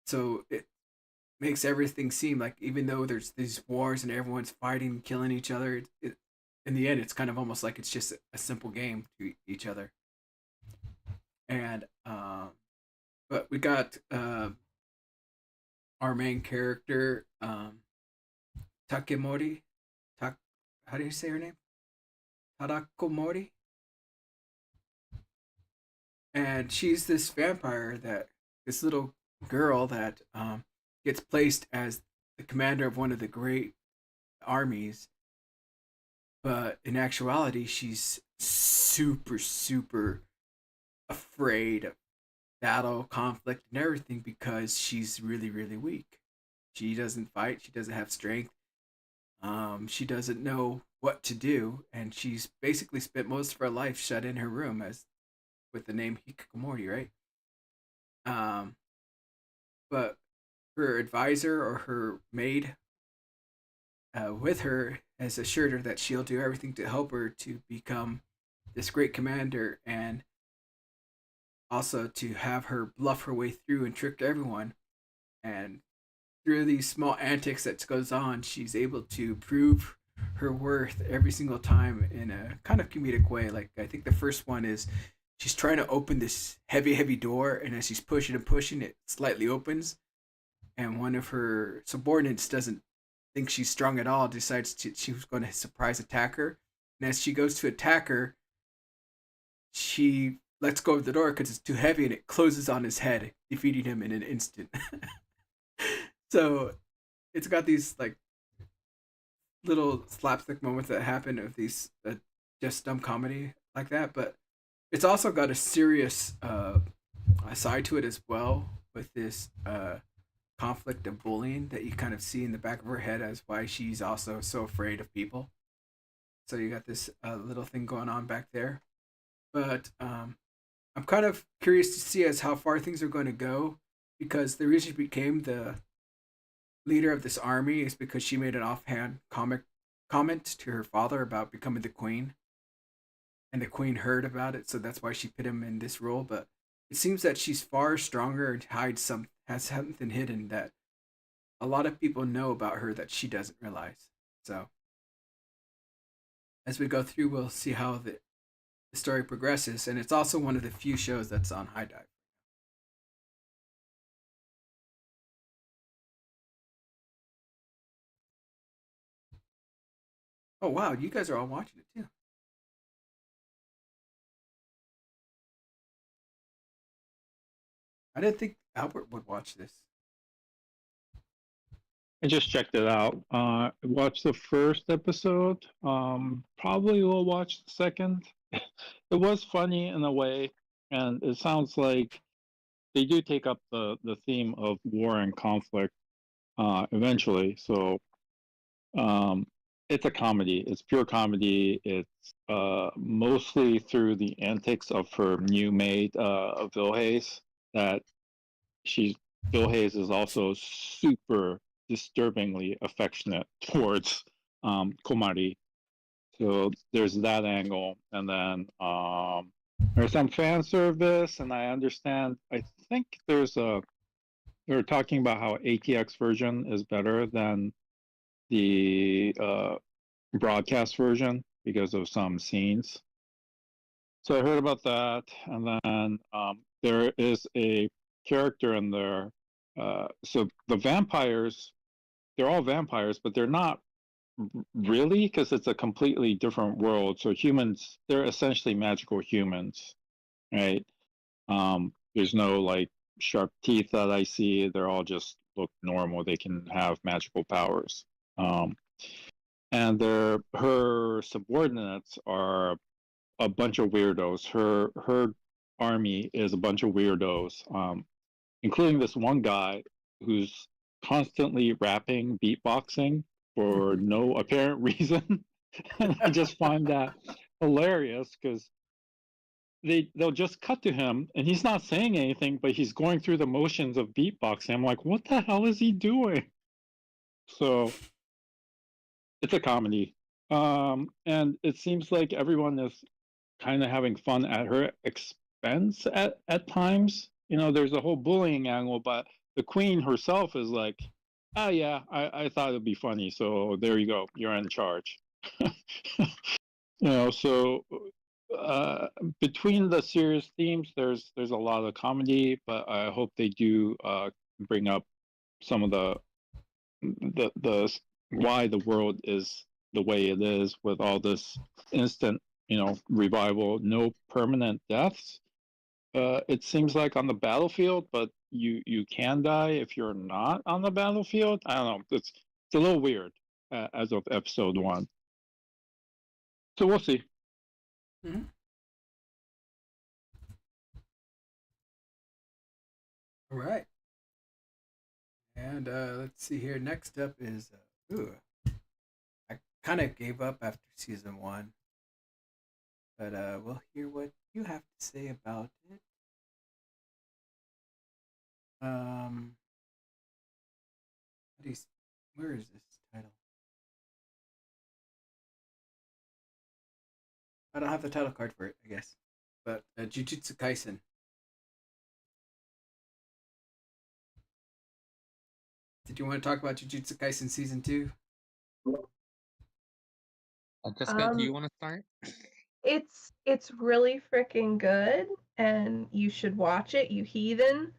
so it makes everything seem like even though there's these wars and everyone's fighting, killing each other, in the end, it's kind of almost like it's just a simple game to each other. And but we got our main character, Takemori. How do you say her name? Tadakomori. And she's this vampire this little girl that gets placed as the commander of one of the great armies. But in actuality, she's super, super afraid of battle, conflict, and everything because she's really, really weak. She doesn't fight. She doesn't have strength. She doesn't know what to do, and she's basically spent most of her life shut in her room as with the name Hikikomori, right? But her advisor or her maid with her has assured her that she'll do everything to help her to become this great commander and also to have her bluff her way through and trick everyone. And through these small antics that goes on, she's able to prove her worth every single time in a kind of comedic way. Like I think the first one is she's trying to open this heavy door, and as she's pushing and pushing, it slightly opens, and one of her subordinates doesn't think she's strong at all, decides she was going to surprise attack her, and as she goes to attack her, she lets go of the door because it's too heavy, and it closes on his head, defeating him in an instant. So it's got these like little slapstick moments that happen of these just dumb comedy like that, but it's also got a serious side to it as well, with this conflict of bullying that you kind of see in the back of her head as why she's also so afraid of people. So you got this little thing going on back there. But I'm kind of curious to see as how far things are going to go, because the reason she became the leader of this army is because she made an offhand comment to her father about becoming the queen, and the queen heard about it, so that's why she put him in this role. But it seems that she's far stronger and has something hidden that a lot of people know about her that she doesn't realize. So as we go through, we'll see how the story progresses, and it's also one of the few shows that's on High Dive. Oh wow, you guys are all watching it too. I didn't think Albert would watch this. I just checked it out. Watched the first episode. Probably will watch the second. It was funny in a way, and it sounds like they do take up the theme of war and conflict eventually. So it's a comedy. It's pure comedy. It's mostly through the antics of her new maid, Vilhays. That Bill Hayes is also super disturbingly affectionate towards Komari. So there's that angle, and then there's some fan service, and I understand. I think they're talking about how ATX version is better than the broadcast version because of some scenes. So I heard about that, and then there is a character in there. So the vampires, they're all vampires, but they're not really, because it's a completely different world. So humans, they're essentially magical humans, right? There's no like sharp teeth that I see. They're all just look normal. They can have magical powers. And her subordinates are a bunch of weirdos. Her army is a bunch of weirdos, including this one guy who's constantly rapping, beatboxing for no apparent reason. And I just find that hilarious because they'll just cut to him and he's not saying anything, but he's going through the motions of beatboxing. I'm like, what the hell is he doing? So it's a comedy. And it seems like everyone is kind of having fun at her expense at times. You know, there's a whole bullying angle, but the queen herself is like, oh yeah, I thought it'd be funny, so there you go, you're in charge. You know, so between the serious themes, there's a lot of comedy, but I hope they do bring up some of the why the world is the way it is with all this instant, you know, revival, no permanent deaths. It seems like on the battlefield, but you can die if you're not on the battlefield. I don't know. It's a little weird as of episode 1. So we'll see. Mm-hmm. All right. And let's see here. Next up is I kind of gave up after season 1, but we'll hear what you have to say about it. Where is this title? I don't have the title card for it, I guess. But Jujutsu Kaisen. Did you want to talk about Jujutsu Kaisen season 2? Jessica, do you want to start? It's really freaking good, and you should watch it, you heathen.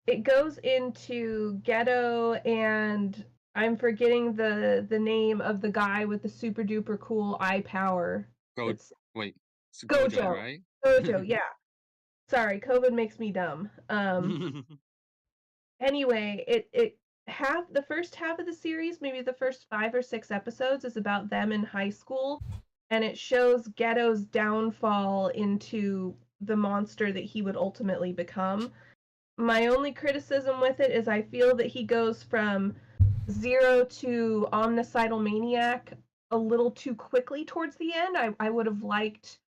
It goes into ghetto, and I'm forgetting the name of the guy with the super duper cool eye power. Wait, It's Gojo, Gojo. right? Gojo, yeah. Sorry, COVID makes me dumb. Anyway, it the first half of the series, maybe the first 5 or 6 episodes, is about them in high school, and it shows Geto's downfall into the monster that he would ultimately become. My only criticism with it is I feel that he goes from zero to omnicidal maniac a little too quickly towards the end. I would have liked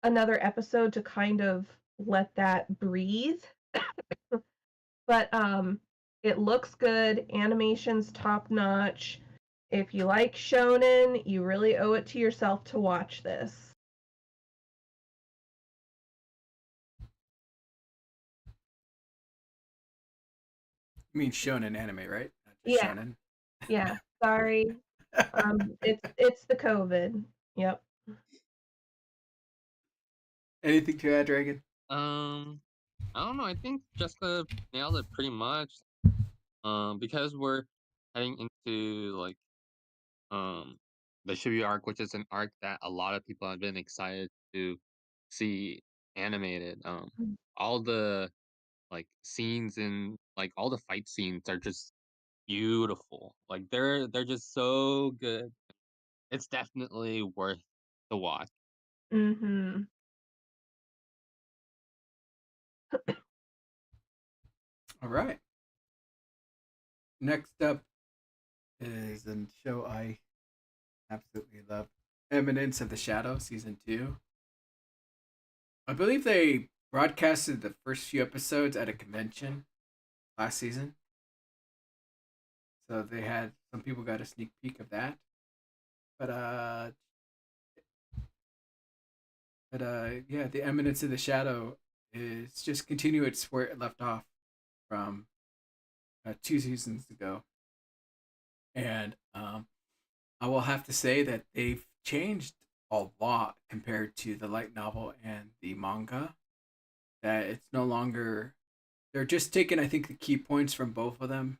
another episode to kind of let that breathe. But it looks good, animation's top notch. If you like shonen, you really owe it to yourself to watch this. You mean shonen anime, right? Not just Yeah. shonen. Yeah, sorry. It's the COVID. Yep. Anything to add, Dragon? I don't know. I think Jessica nailed it pretty much. Because we're heading into like the Chibi arc, which is an arc that a lot of people have been excited to see animated. All the like scenes and like all the fight scenes are just beautiful. Like they're just so good. It's definitely worth the watch. Mm-hmm. All right. Next up is a show I absolutely love, Eminence of the Shadow, season 2. I believe they broadcasted the first few episodes at a convention last season. So they had some people got a sneak peek of that. But yeah, the Eminence of the Shadow is just continuous where it left off from 2 seasons ago. And I will have to say that they've changed a lot compared to the light novel and the manga. That it's no longer, they're just taking, I think, the key points from both of them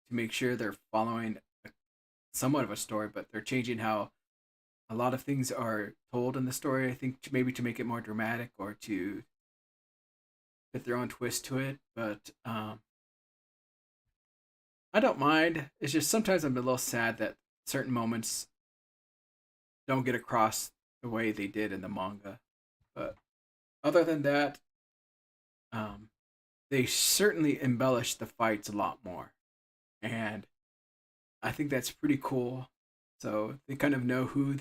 to make sure they're following somewhat of a story, but they're changing how a lot of things are told in the story. I think maybe to make it more dramatic or to put their own twist to it. But I don't mind. It's just sometimes I'm a little sad that certain moments don't get across the way they did in the manga. But other than that, they certainly embellished the fights a lot more. And I think that's pretty cool. So they kind of know who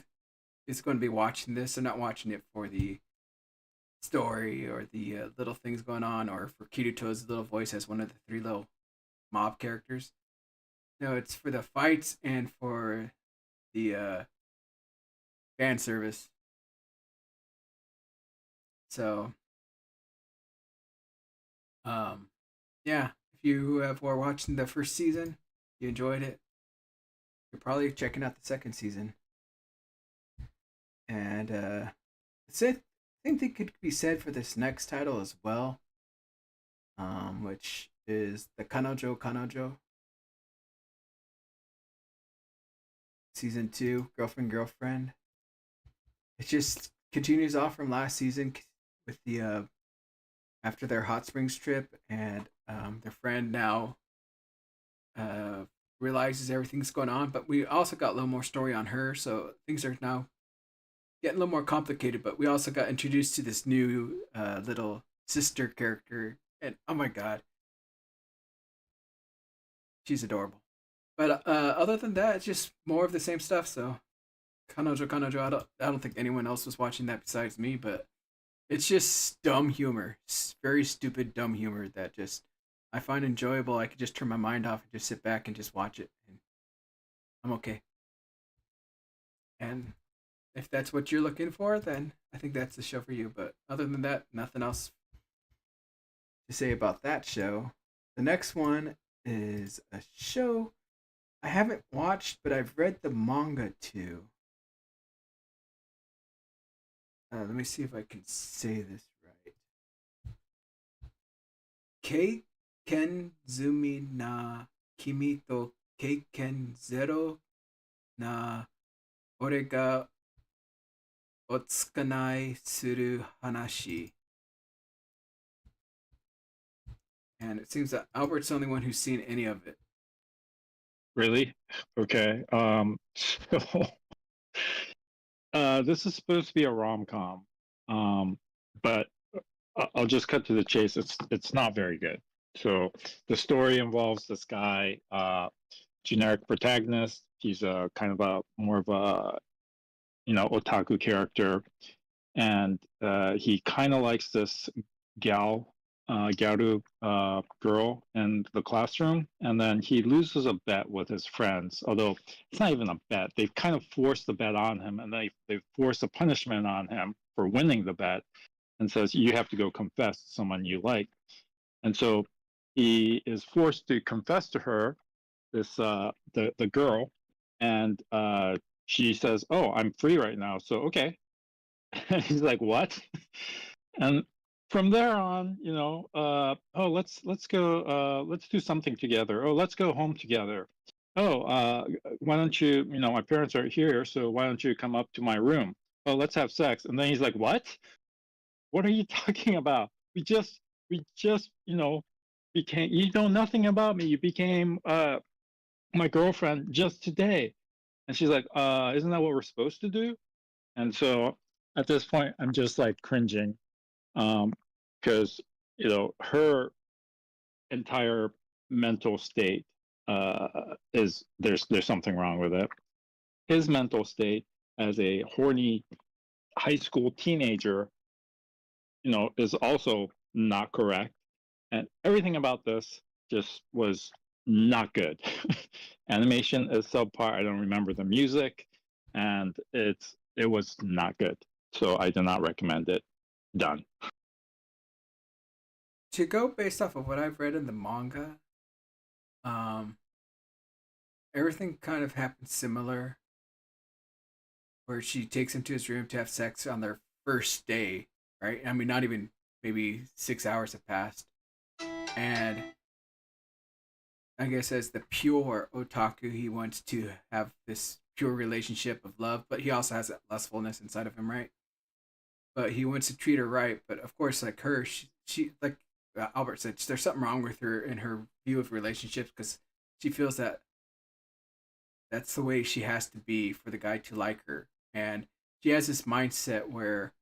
is going to be watching this. They're not watching it for the story or the little things going on, or for Kirito's little voice as one of the 3 little mob characters. No, it's for the fights and for the fan service. So, yeah, if you were watching the first season, you enjoyed it, you're probably checking out the second season. And that's it. I think that could be said for this next title as well, which is the Kanojo Kanojo. Season 2, Girlfriend Girlfriend. It just continues off from last season with the after their hot springs trip, and their friend now realizes everything's going on, but we also got a little more story on her, so things are now getting a little more complicated. But we also got introduced to this new little sister character, and oh my god, she's adorable. But other than that, it's just more of the same stuff. So Kanojo Kanojo, I don't think anyone else was watching that besides me, but it's just dumb humor. It's very stupid dumb humor that just I find enjoyable. I could just turn my mind off and just sit back and just watch it, and I'm okay. And if that's what you're looking for, then I think that's the show for you. But other than that, nothing else to say about that show. The next one is a show I haven't watched, but I've read the manga too. Let me see if I can say this right. Keiken Zumi na Kimi to Keiken Zero na Ore ga Otsukanai Suru Hanashi. And it seems that Albert's the only one who's seen any of it. Really? Okay. So, this is supposed to be a rom-com, but I'll just cut to the chase. It's not very good. So the story involves this guy, generic protagonist. He's a kind of a more of a otaku character, and he kind of likes this Gyaru girl in the classroom, and then he loses a bet with his friends. Although it's not even a bet; they've kind of forced the bet on him, and they've forced a punishment on him for winning the bet, and says you have to go confess to someone you like. And so he is forced to confess to her, this the girl, and she says, "Oh, I'm free right now, so okay." And he's like, "What?" And from there on, oh, let's go, let's do something together. Oh, let's go home together. Oh, why don't you? My parents are here, so why don't you come up to my room? Oh, let's have sex. And then he's like, "What? What are you talking about? We just became. You know nothing about me. You became my girlfriend just today." And she's like, "Isn't that what we're supposed to do?" And so at this point, I'm just like cringing, because her entire mental state is there's something wrong with it. His mental state as a horny high school teenager, is also not correct, and everything about this just was not good. Animation is subpar. I don't remember the music, and it was not good. So I do not recommend it. Done. To go based off of what I've read in the manga, um, everything kind of happens similar. Where she takes him to his room to have sex on their first day, right? I mean, not even maybe 6 hours have passed, and I guess as the pure otaku, he wants to have this pure relationship of love, but he also has that lustfulness inside of him, right? But he wants to treat her right. But of course, like her, she like Albert said, there's something wrong with her in her view of relationships because she feels that that's the way she has to be for the guy to like her. And she has this mindset where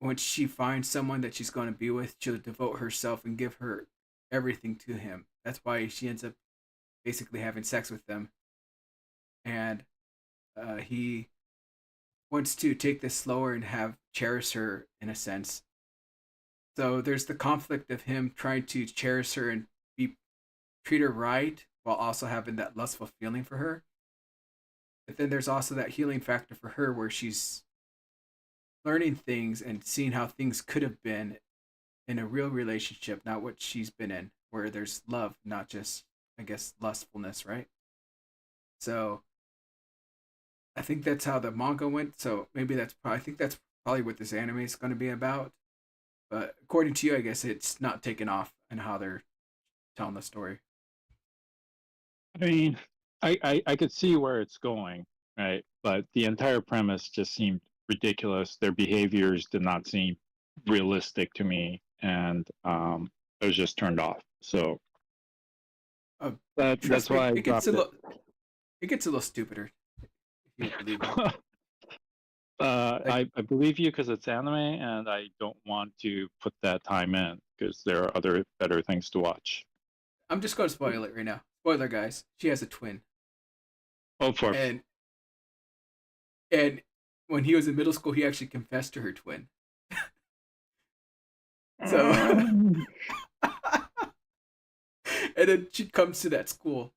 once she finds someone that she's going to be with, she'll devote herself and give her everything to him. That's why she ends up basically having sex with them. And he wants to take this slower and cherish her in a sense. So there's the conflict of him trying to cherish her and treat her right while also having that lustful feeling for her. But then there's also that healing factor for her where she's learning things and seeing how things could have been in a real relationship, not what she's been in, where there's love, not just, I guess, lustfulness, right? So I think that's how the manga went. So maybe I think that's probably what this anime is going to be about. But according to you, I guess it's not taken off in how they're telling the story. I mean, I could see where it's going, right? But the entire premise just seemed ridiculous. Their behaviors did not seem realistic to me, and I was just turned off. So that's Me, why I dropped it. It gets a little stupider. If you believe me. I believe you because it's anime, and I don't want to put that time in because there are other better things to watch. I'm just going to spoil it right now. Spoiler, guys. She has a twin. Oh, for and when he was in middle school, he actually confessed to her twin. So, and then she comes to that school.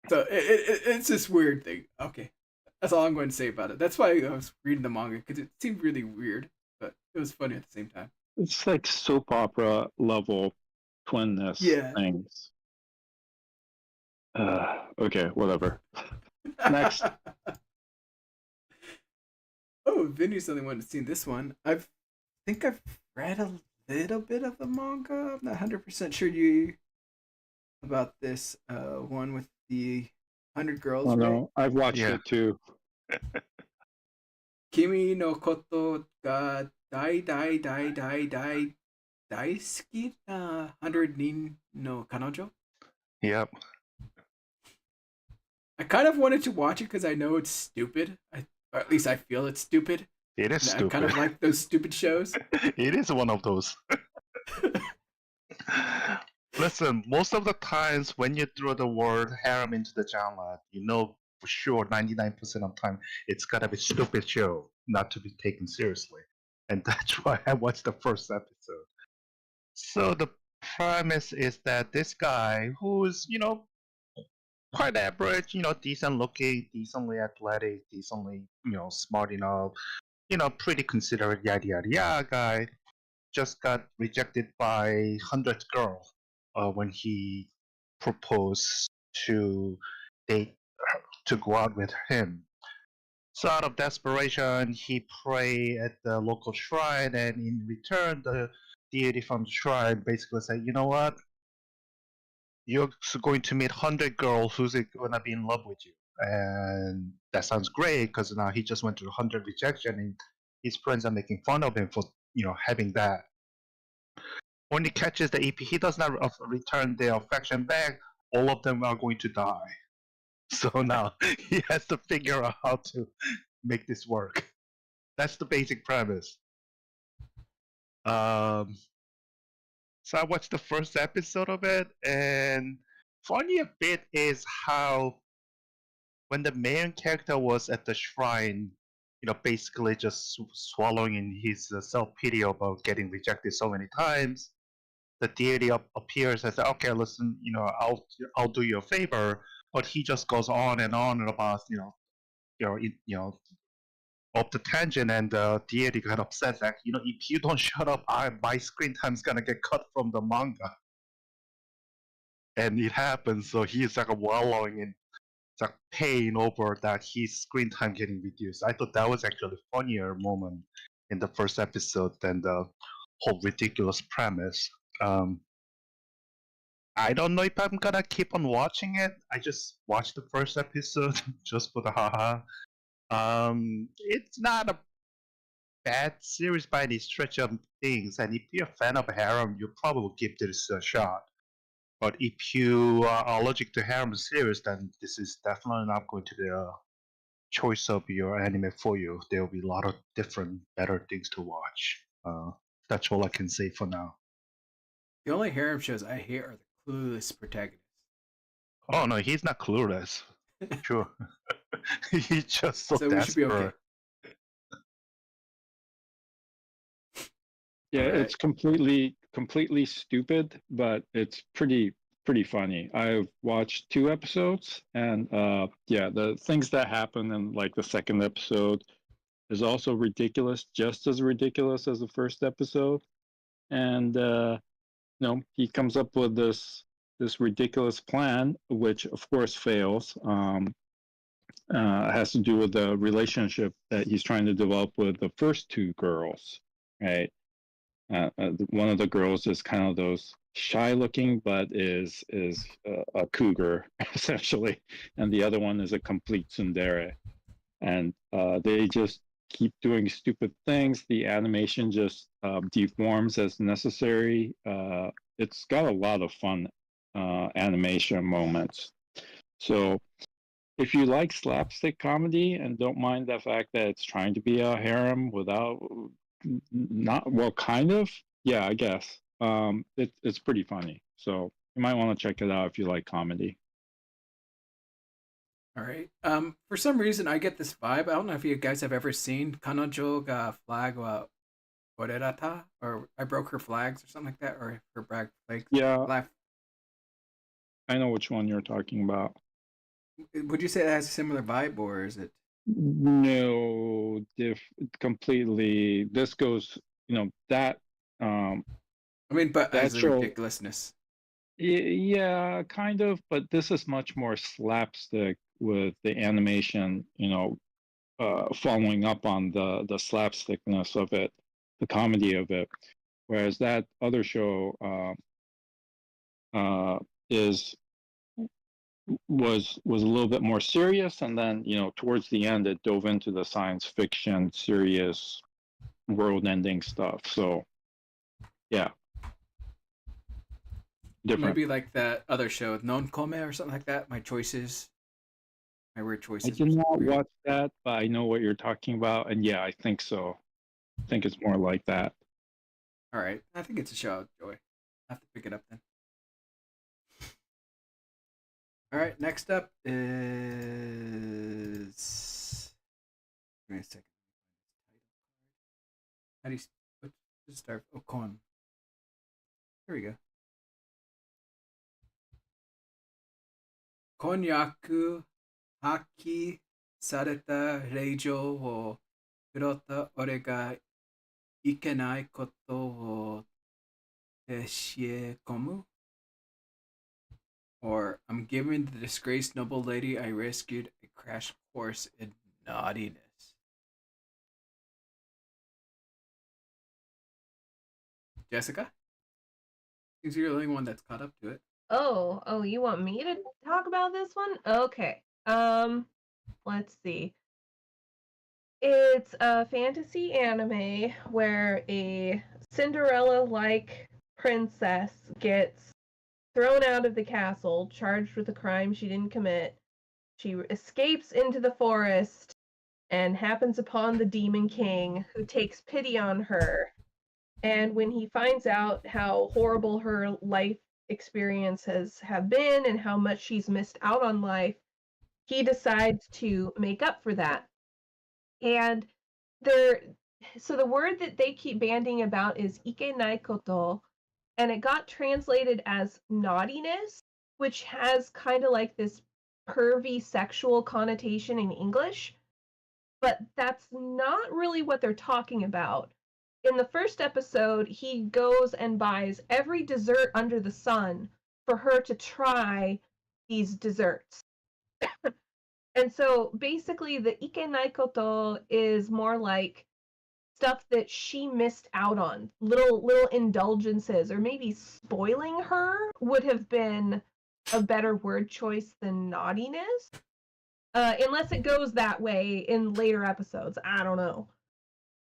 So it's this weird thing. Okay, that's all I'm going to say about it. That's why I was reading the manga because it seemed really weird, but it was funny at the same time. It's like soap opera level twinness things. Okay, whatever. Next. Oh, Vinny's the only one that's seen this one. I think I've read a little bit of the manga. I'm not 100% sure about this one with the 100 girls. Oh right? no, I've watched it too. Kimi no koto ga dai dai dai dai dai daisuki na 100 nin no kanojo. Yep. I kind of wanted to watch it because I know it's stupid. Or at least I feel it's stupid. It is And I kind stupid. of like those stupid shows. It is one of those. Listen, most of the times when you throw the word harem into the genre, you know for sure 99% of the time it's gotta be stupid show, not to be taken seriously. And that's why I watched the first episode. So the premise is that this guy who's, quite average, decent looking, decently athletic, decently, smart enough, pretty considerate, yada yada yada guy, just got rejected by 100 girl when he proposed to date to go out with him. So out of desperation, he prayed at the local shrine, and in return, the deity from the shrine basically said, "You know what? You're going to meet 100 girls who's gonna be in love with you." And that sounds great because now he just went through 100 rejection, and his friends are making fun of him for having that. When he catches the EP, he does not return their affection back. All of them are going to die. So now he has to figure out how to make this work. That's the basic premise. So I watched the first episode of it, and funny a bit is how when the main character was at the shrine, basically just swallowing in his self pity about getting rejected so many times, the deity appears and says, "Okay, listen, I'll do you a favor," but he just goes on and about, up the tangent, and the deity got upset that, if you don't shut up, my screen time's gonna get cut from the manga, and it happens. So he's like wallowing in like pain over that his screen time getting reduced. I thought that was actually a funnier moment in the first episode than the whole ridiculous premise. I don't know if I'm gonna keep on watching it. I just watched the first episode just for the haha. It's not a bad series by any stretch of things, and if you're a fan of harem, you probably will give this a shot. But if you are allergic to harem series, then this is definitely not going to be a choice of your anime for you. There will be a lot of different, better things to watch. That's all I can say for now. The only harem shows I hate are the clueless protagonists. Oh no, he's not clueless. Sure, he's just so So we should be okay. desperate. Yeah, Alright. it's completely stupid, but it's pretty funny. I've watched 2 episodes, and yeah, the things that happen in like the second episode is also ridiculous, just as ridiculous as the first episode. And he comes up with this ridiculous plan, which of course fails. Has to do with the relationship that he's trying to develop with the first 2 girls, right? One of the girls is kind of those shy looking, but is a cougar essentially, and the other one is a complete tsundere, and they just keep doing stupid things. The animation just deforms as necessary. It's got a lot of fun animation moments. So if you like slapstick comedy and don't mind the fact that it's trying to be a harem without not well, kind of, yeah, I guess it's pretty funny. So you might want to check it out if you like comedy. All right. For some reason, I get this vibe. I don't know if you guys have ever seen Kanojo ga flag wa orerata, or I broke her flags, or something like that, or her brag flags. Yeah, I know which one you're talking about. Would you say that has a similar vibe, or is it? No, completely. This goes, that I mean, but that as a show. ridiculousness. Yeah, kind of, but this is much more slapstick with the animation, following up on the slapstickness of it, the comedy of it. Whereas that other show is was a little bit more serious, and then towards the end it dove into the science fiction, serious, world-ending stuff. So yeah, different. Maybe like that other show, Non Come or something like that. My choices, my weird I choices. did or not something weird. watch that, but I know what you're talking about, and yeah, I think so. I think it's more like that. All right, I think it's a show I'll enjoy. I have to pick it up then. All right, next up is. Give me a second. How do you start? Oh, Kon. Here we go. Konyaku haki sareta reijo wo kurota ore ga ikenai koto wo teshiekomu. Or I'm giving the disgraced noble lady I rescued a crash course in naughtiness. Jessica? Seems you're the only one that's caught up to it. Oh, you want me to talk about this one? Okay. Let's see. It's a fantasy anime where a Cinderella-like princess gets thrown out of the castle, charged with a crime she didn't commit. She escapes into the forest and happens upon the Demon King, who takes pity on her. And when he finds out how horrible her life experiences have been and how much she's missed out on life, he decides to make up for that. And so the word that they keep banding about is ikenai koto, and it got translated as naughtiness, which has kind of like this pervy sexual connotation in English, but that's not really what they're talking about. In the first episode, he goes and buys every dessert under the sun for her to try these desserts. And so basically the ikenai koto is more like stuff that she missed out on, little indulgences, or maybe spoiling her would have been a better word choice than naughtiness. Unless it goes that way in later episodes, I don't know.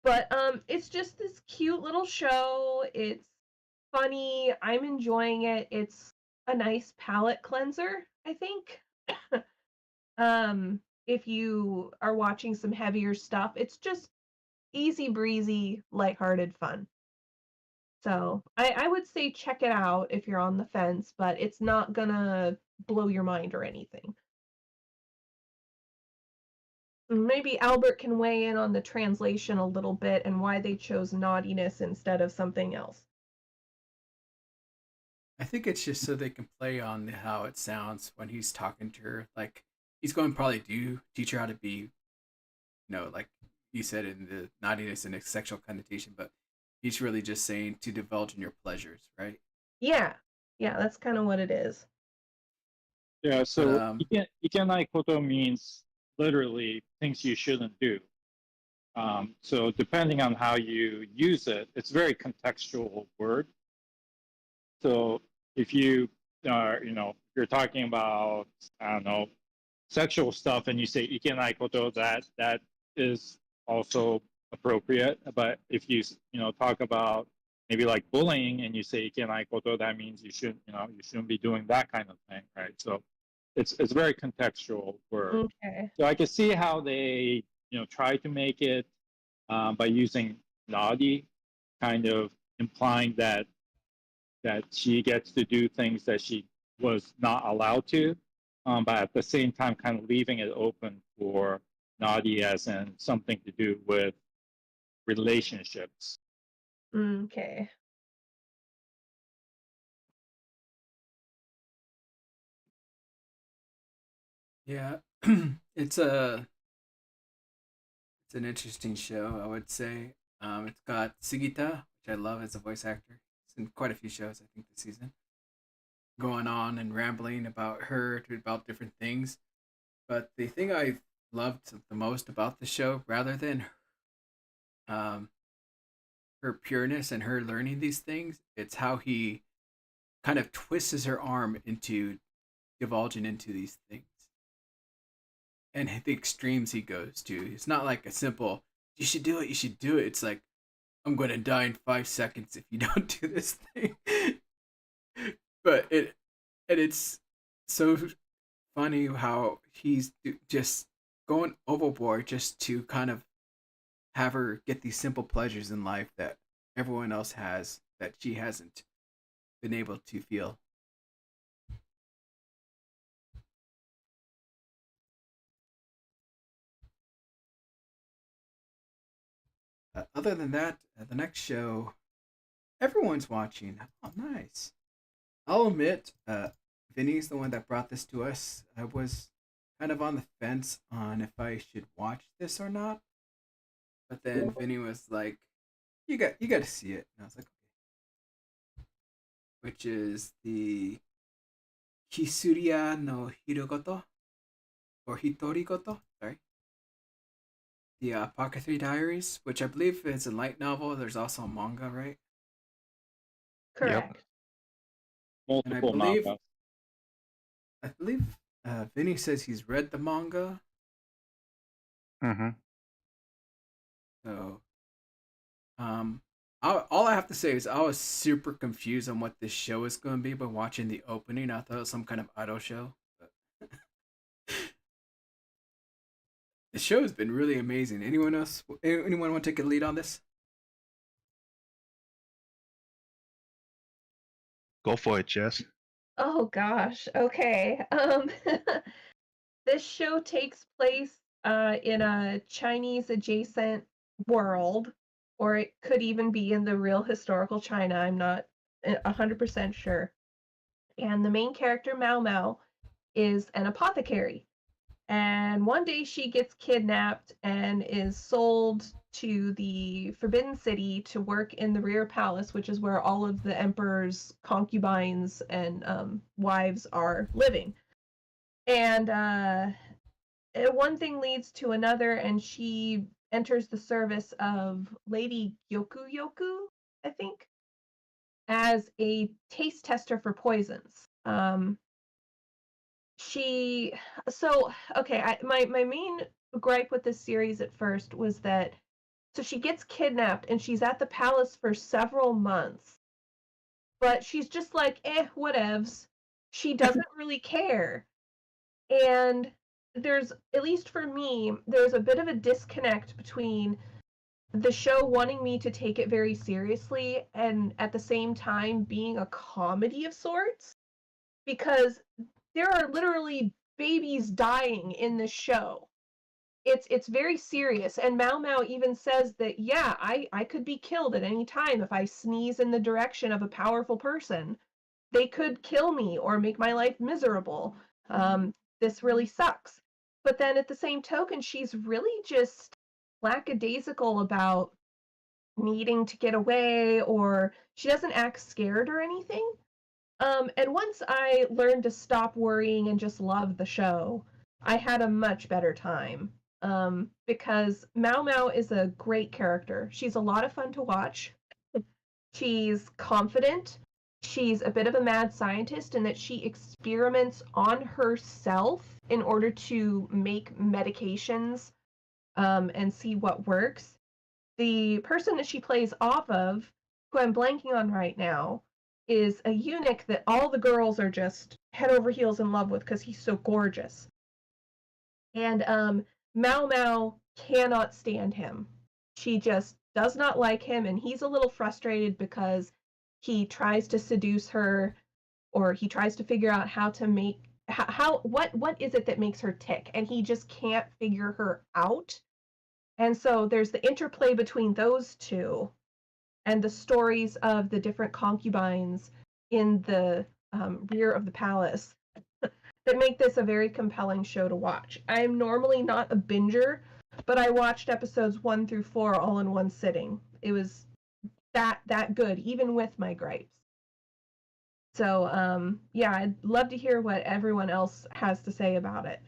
But it's just this cute little show. It's funny. I'm enjoying it. It's a nice palate cleanser, I think. If you are watching some heavier stuff, it's just easy breezy, lighthearted fun. So I would say check it out if you're on the fence, but it's not gonna blow your mind or anything. Maybe Albert can weigh in on the translation a little bit and why they chose naughtiness instead of something else. I think it's just so they can play on how it sounds when he's talking to her. Like, he's going to probably teach her how to be, like you said, in the naughtiness and its sexual connotation, but he's really just saying to divulge in your pleasures, right? Yeah, that's kind of what it is. Yeah, so But, ikenai koto means literally things you shouldn't do. So depending on how you use it, it's a very contextual word. So if you are, you're talking about, I don't know, sexual stuff, and you say ikenai koto, that is also appropriate. But if you talk about maybe like bullying and you say ikenai koto, that means you shouldn't be doing that kind of thing, right? So it's a very contextual word. Okay. So I can see how they try to make it by using naughty, kind of implying that she gets to do things that she was not allowed to, but at the same time kind of leaving it open for naughty as in something to do with relationships. Okay. yeah, it's an interesting show, I would say. It's got Sugita, which I love as a voice actor. It's in quite a few shows, I think, this season. Going on and rambling about her about different things. But the thing I loved the most about the show, rather than um, her pureness and her learning these things, it's how he kind of twists her arm into divulging into these things and the extremes he goes to. It's not like a simple you should do it, you should do it. It's like I'm gonna die in 5 seconds if you don't do this thing. But it's so funny how he's just going overboard just to kind of have her get these simple pleasures in life that everyone else has that she hasn't been able to feel. Other than that, the next show everyone's watching. Oh, nice. I'll admit, Vinny's the one that brought this to us. I was kind of on the fence on if I should watch this or not, but then Vinny was like, "You got to see it," and I was like, "Okay." Which is the Kisuria no Hirogoto or Hitorigoto. Sorry, the Apothecary Diaries, which I believe is a light novel. There's also a manga, right? Correct. And Multiple mangas. I believe Vinny says he's read the manga. Mm-hmm. So, all I have to say is I was super confused on what this show is going to be by watching the opening. I thought it was some kind of idol show. But the show has been really amazing. Anyone else? Anyone want to take a lead on this? Go for it, Jess. Oh gosh. Okay. This show takes place in a Chinese adjacent world, or it could even be in the real historical China. I'm not 100% sure. And the main character, Mao Mao, is an apothecary. And one day she gets kidnapped and is sold to the Forbidden City to work in the rear palace, which is where all of the emperor's concubines and wives are living. And one thing leads to another, and she enters the service of Lady Yoku, I think, as a taste tester for poisons. My main gripe with this series at first was that she gets kidnapped and she's at the palace for several months, but she's just like, whatevs. She doesn't really care. And there's, at least for me, there's a bit of a disconnect between the show wanting me to take it very seriously and at the same time being a comedy of sorts, because there are literally babies dying in this show. It's very serious, and Mao Mao even says that, yeah, I could be killed at any time if I sneeze in the direction of a powerful person. They could kill me or make my life miserable. This really sucks. But then at the same token, she's really just lackadaisical about needing to get away, or she doesn't act scared or anything. And once I learned to stop worrying and just love the show, I had a much better time. Because Mao Mao is a great character. She's a lot of fun to watch. She's confident. She's a bit of a mad scientist in that she experiments on herself in order to make medications and see what works. The person that she plays off of, who I'm blanking on right now, is a eunuch that all the girls are just head over heels in love with because he's so gorgeous. And Mao Mao cannot stand him. She just does not like him, and he's a little frustrated because he tries to seduce her, or he tries to figure out how to make what is it that makes her tick, and he just can't figure her out. And so there's the interplay between those two and the stories of the different concubines in the rear of the palace that make this a very compelling show to watch. I'm normally not a binger, but I watched episodes 1 through 4 all in one sitting. It was that good, even with my gripes. So, yeah, I'd love to hear what everyone else has to say about it.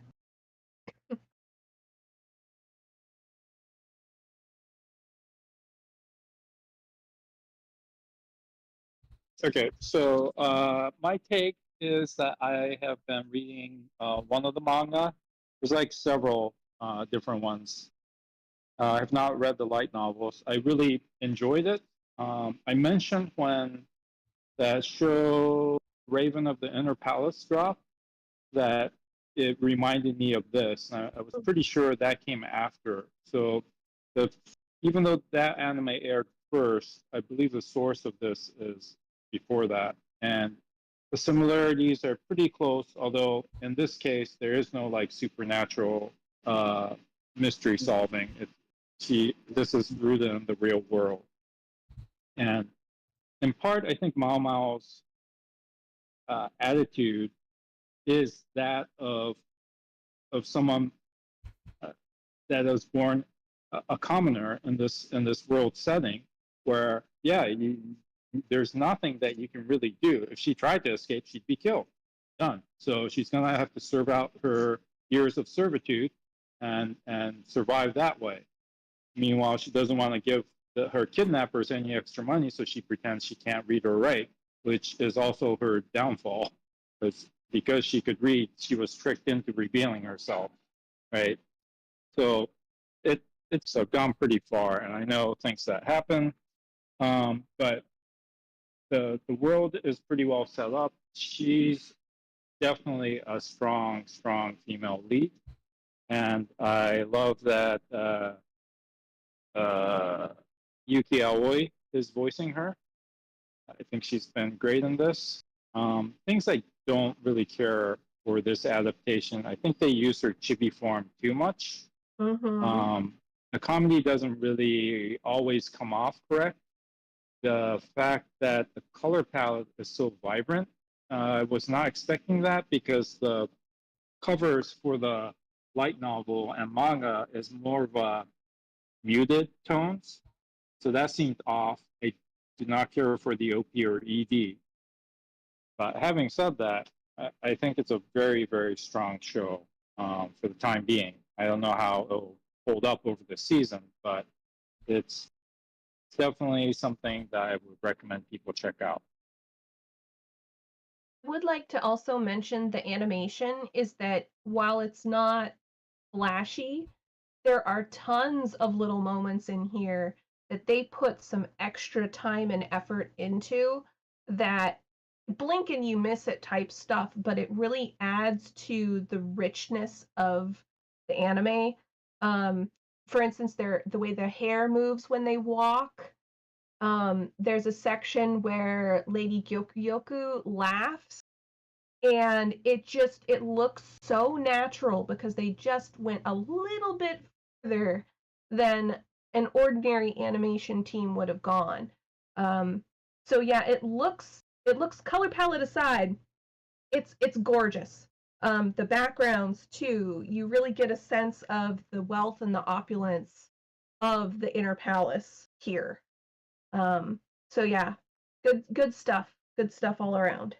Okay, so my take is that I have been reading one of the manga. There's like several different ones. I have not read the light novels. I really enjoyed it. I mentioned when that show Raven of the Inner Palace dropped that it reminded me of this. I was pretty sure that came after. So the even though that anime aired first, I believe the source of this is before that. And the similarities are pretty close, although in this case there is no like supernatural mystery solving. This is rooted in the real world. And in part, I think Mao Mao's attitude is that of someone that is born a commoner in this world setting, where there's nothing that you can really do. If she tried to escape, she'd be killed. Done. So she's gonna have to serve out her years of servitude and survive that way. Meanwhile, she doesn't want to give her kidnappers any extra money, so she pretends she can't read or write, which is also her downfall. Because she could read, she was tricked into revealing herself, right? So it's gone pretty far, and I know things that happen, but the world is pretty well set up. She's definitely a strong female lead, and I love that Yuki Aoi is voicing her. I think she's been great in this. Things I don't really care for this adaptation. I think they use her chibi form too much. Mm-hmm. The comedy doesn't really always come off correct. The fact that the color palette is so vibrant, I was not expecting that, because the covers for the light novel and manga is more of a muted tones. So that seemed off. I did not care for the OP or ED. But having said that, I think it's a very, very strong show for the time being. I don't know how it'll hold up over the season, but it's definitely something that I would recommend people check out. I would like to also mention the animation is that while it's not flashy, there are tons of little moments in here that they put some extra time and effort into that blink and you miss it type stuff, but it really adds to the richness of the anime. For instance, the way their hair moves when they walk. There's a section where Lady Gyoku laughs, and it looks so natural because they just went a little bit further than an ordinary animation team would have gone. So yeah, it looks color palette aside, it's gorgeous. The backgrounds too, you really get a sense of the wealth and the opulence of the inner palace here. So yeah, good stuff all around.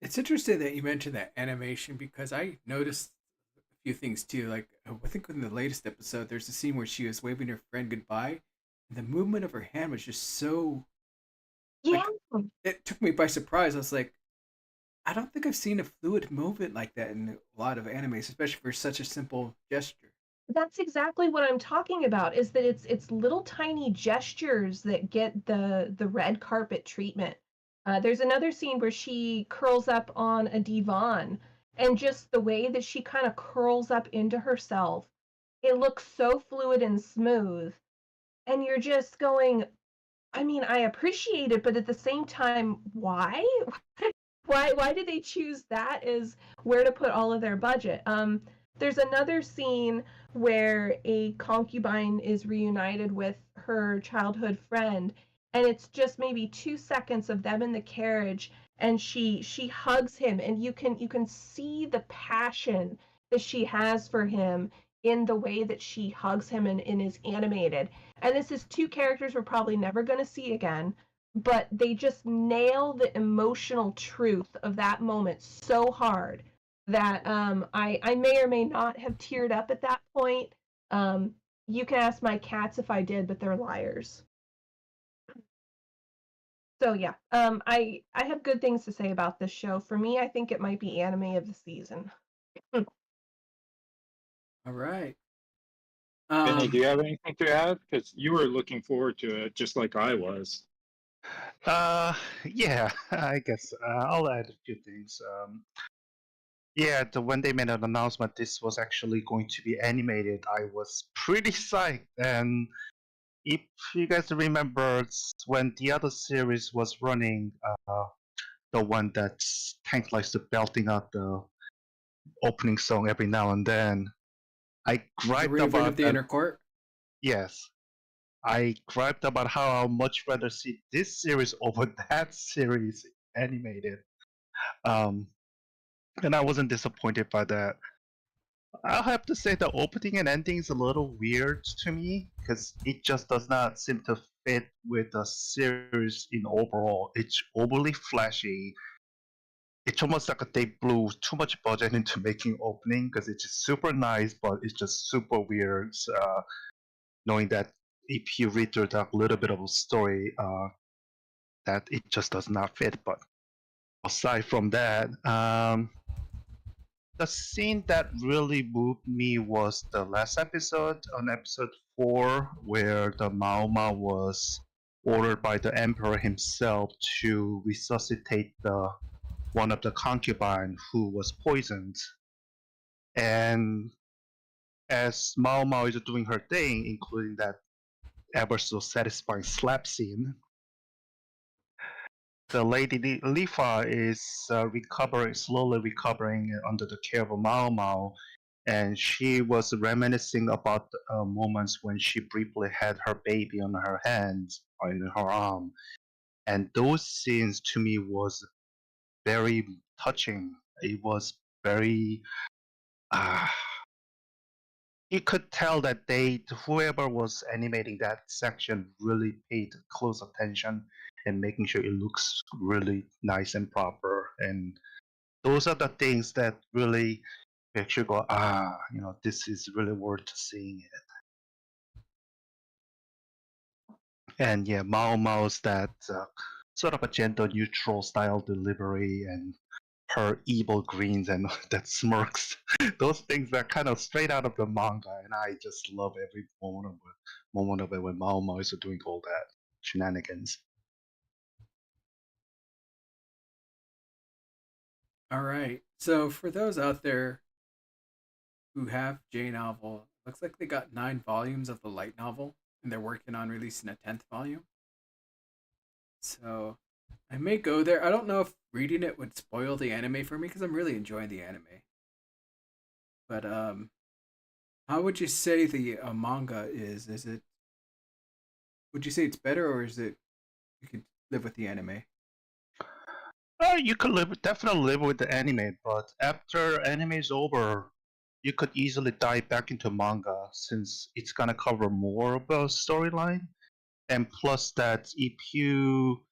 It's interesting that you mentioned that animation, because I noticed a few things too. Like, I think in the latest episode, there's a scene where she was waving her friend goodbye, and the movement of her hand was just so, Yeah, like, it took me by surprise. I was like, I don't think I've seen a fluid movement like that in a lot of animes, especially for such a simple gesture. that's exactly what I'm talking about, is that it's little tiny gestures that get the red carpet treatment. There's another scene where she curls up on a divan, and just the way that she kind of curls up into herself, it looks so fluid and smooth. And you're just going, I mean, I appreciate it, but at the same time, why? Why did they choose that as where to put all of their budget? There's another scene where a concubine is reunited with her childhood friend, and it's just maybe 2 seconds of them in the carriage, and she hugs him, and you can see the passion that she has for him in the way that she hugs him and is animated. And this is two characters we're probably never going to see again, but they just nail the emotional truth of that moment so hard that I may or may not have teared up at that point. You can ask my cats if I did, but they're liars. So yeah, I have good things to say about this show. For me, I think it might be anime of the season. All right. Vinny, do you have anything to add? Because you were looking forward to it, just like I was. Yeah, I guess I'll add a few things. Yeah, when they made an announcement this was actually going to be animated, I was pretty psyched. And if you guys remember, when the other series was running, the one that Tank likes to belting out the opening song every now and then, I the griped reboot about of the that. Inner Court. Yes, I griped about how I'd much rather see this series over that series animated. Um, and I wasn't disappointed by that. I'll have to say the opening and ending is a little weird to me because it just does not seem to fit with the series in overall. It's overly flashy. It's almost like they blew too much budget into making opening because it's just super nice, but it's just super weird. Knowing that if you read through that little bit of a story, that it just does not fit. But aside from that, the scene that really moved me was the last episode, on episode 4, where the Maoma was ordered by the emperor himself to resuscitate the one of the concubine who was poisoned. And as Mao Mao is doing her thing, including that ever so satisfying slap scene, the lady Lifa is slowly recovering under the care of Mao Mao, and she was reminiscing about moments when she briefly had her baby on her hands or in her arm, and those scenes to me was very touching. It was very. Uh, you could tell that whoever was animating that section really paid close attention and making sure it looks really nice and proper. And those are the things that really make you go, this is really worth seeing it. And yeah, Mao Mao's that sort of a gender neutral style delivery and her evil greens and that smirks. Those things are kind of straight out of the manga, and I just love every moment of it when Mao Mao is doing all that shenanigans. All right. So for those out there who have J novel, looks like they got 9 volumes of the light novel, and they're working on releasing a 10th volume. So I may go there. I don't know if reading it would spoil the anime for me because I'm really enjoying the anime. But how would you say the manga is? Is it? Would you say it's better, or is it you could live with the anime? You could definitely live with the anime, but after anime is over, you could easily dive back into manga since it's gonna cover more of a storyline. And plus that, if you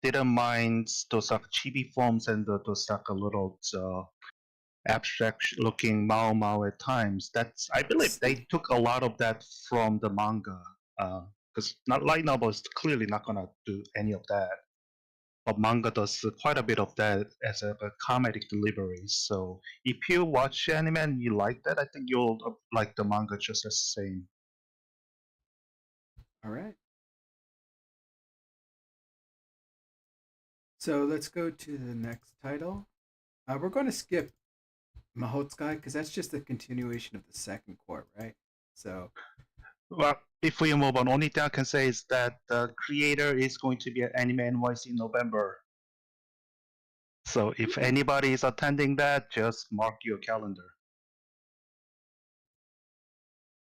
didn't mind those like chibi forms and those like a little abstract looking Mao Mao at times, that's I believe they took a lot of that from the manga. Because light novel is clearly not gonna do any of that. But manga does quite a bit of that as a comedic delivery. So if you watch anime and you like that, I think you'll like the manga just as the same. All right. So let's go to the next title. We're going to skip Mahotsukai because that's just a continuation of the second court, right? So, Well, if we move on, only thing I can say is that the creator is going to be at Anime NYC in November. So if anybody is attending that, just mark your calendar.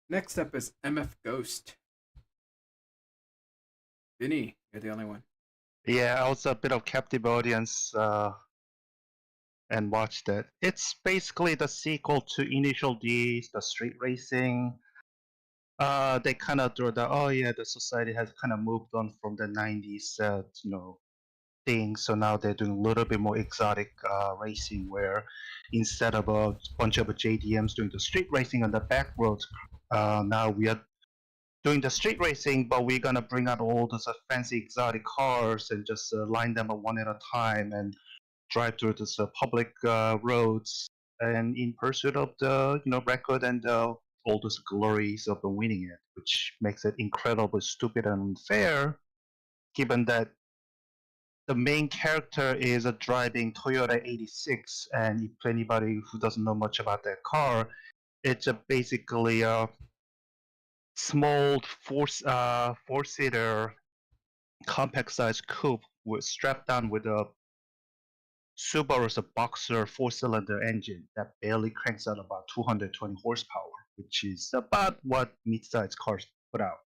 next up is MF Ghost. Vinny, you're the only one. Yeah, I was a bit of captive audience and watched it. It's basically the sequel to Initial D, the street racing. They kind of throw that, oh yeah, the society has kind of moved on from the 90s, thing. So now they're doing a little bit more exotic racing where instead of a bunch of JDMs doing the street racing on the back roads, now we are doing the street racing, but we're gonna bring out all those fancy exotic cars and just line them up one at a time and drive through this public roads and in pursuit of the record and all those glories of winning it, which makes it incredibly stupid and unfair, given that the main character is a driving Toyota 86, and if anybody who doesn't know much about that car, it's basically a small four-seater compact size coupe strapped down with a Subaru's Boxer 4-cylinder engine that barely cranks out about 220 horsepower, which is about what mid-sized cars put out.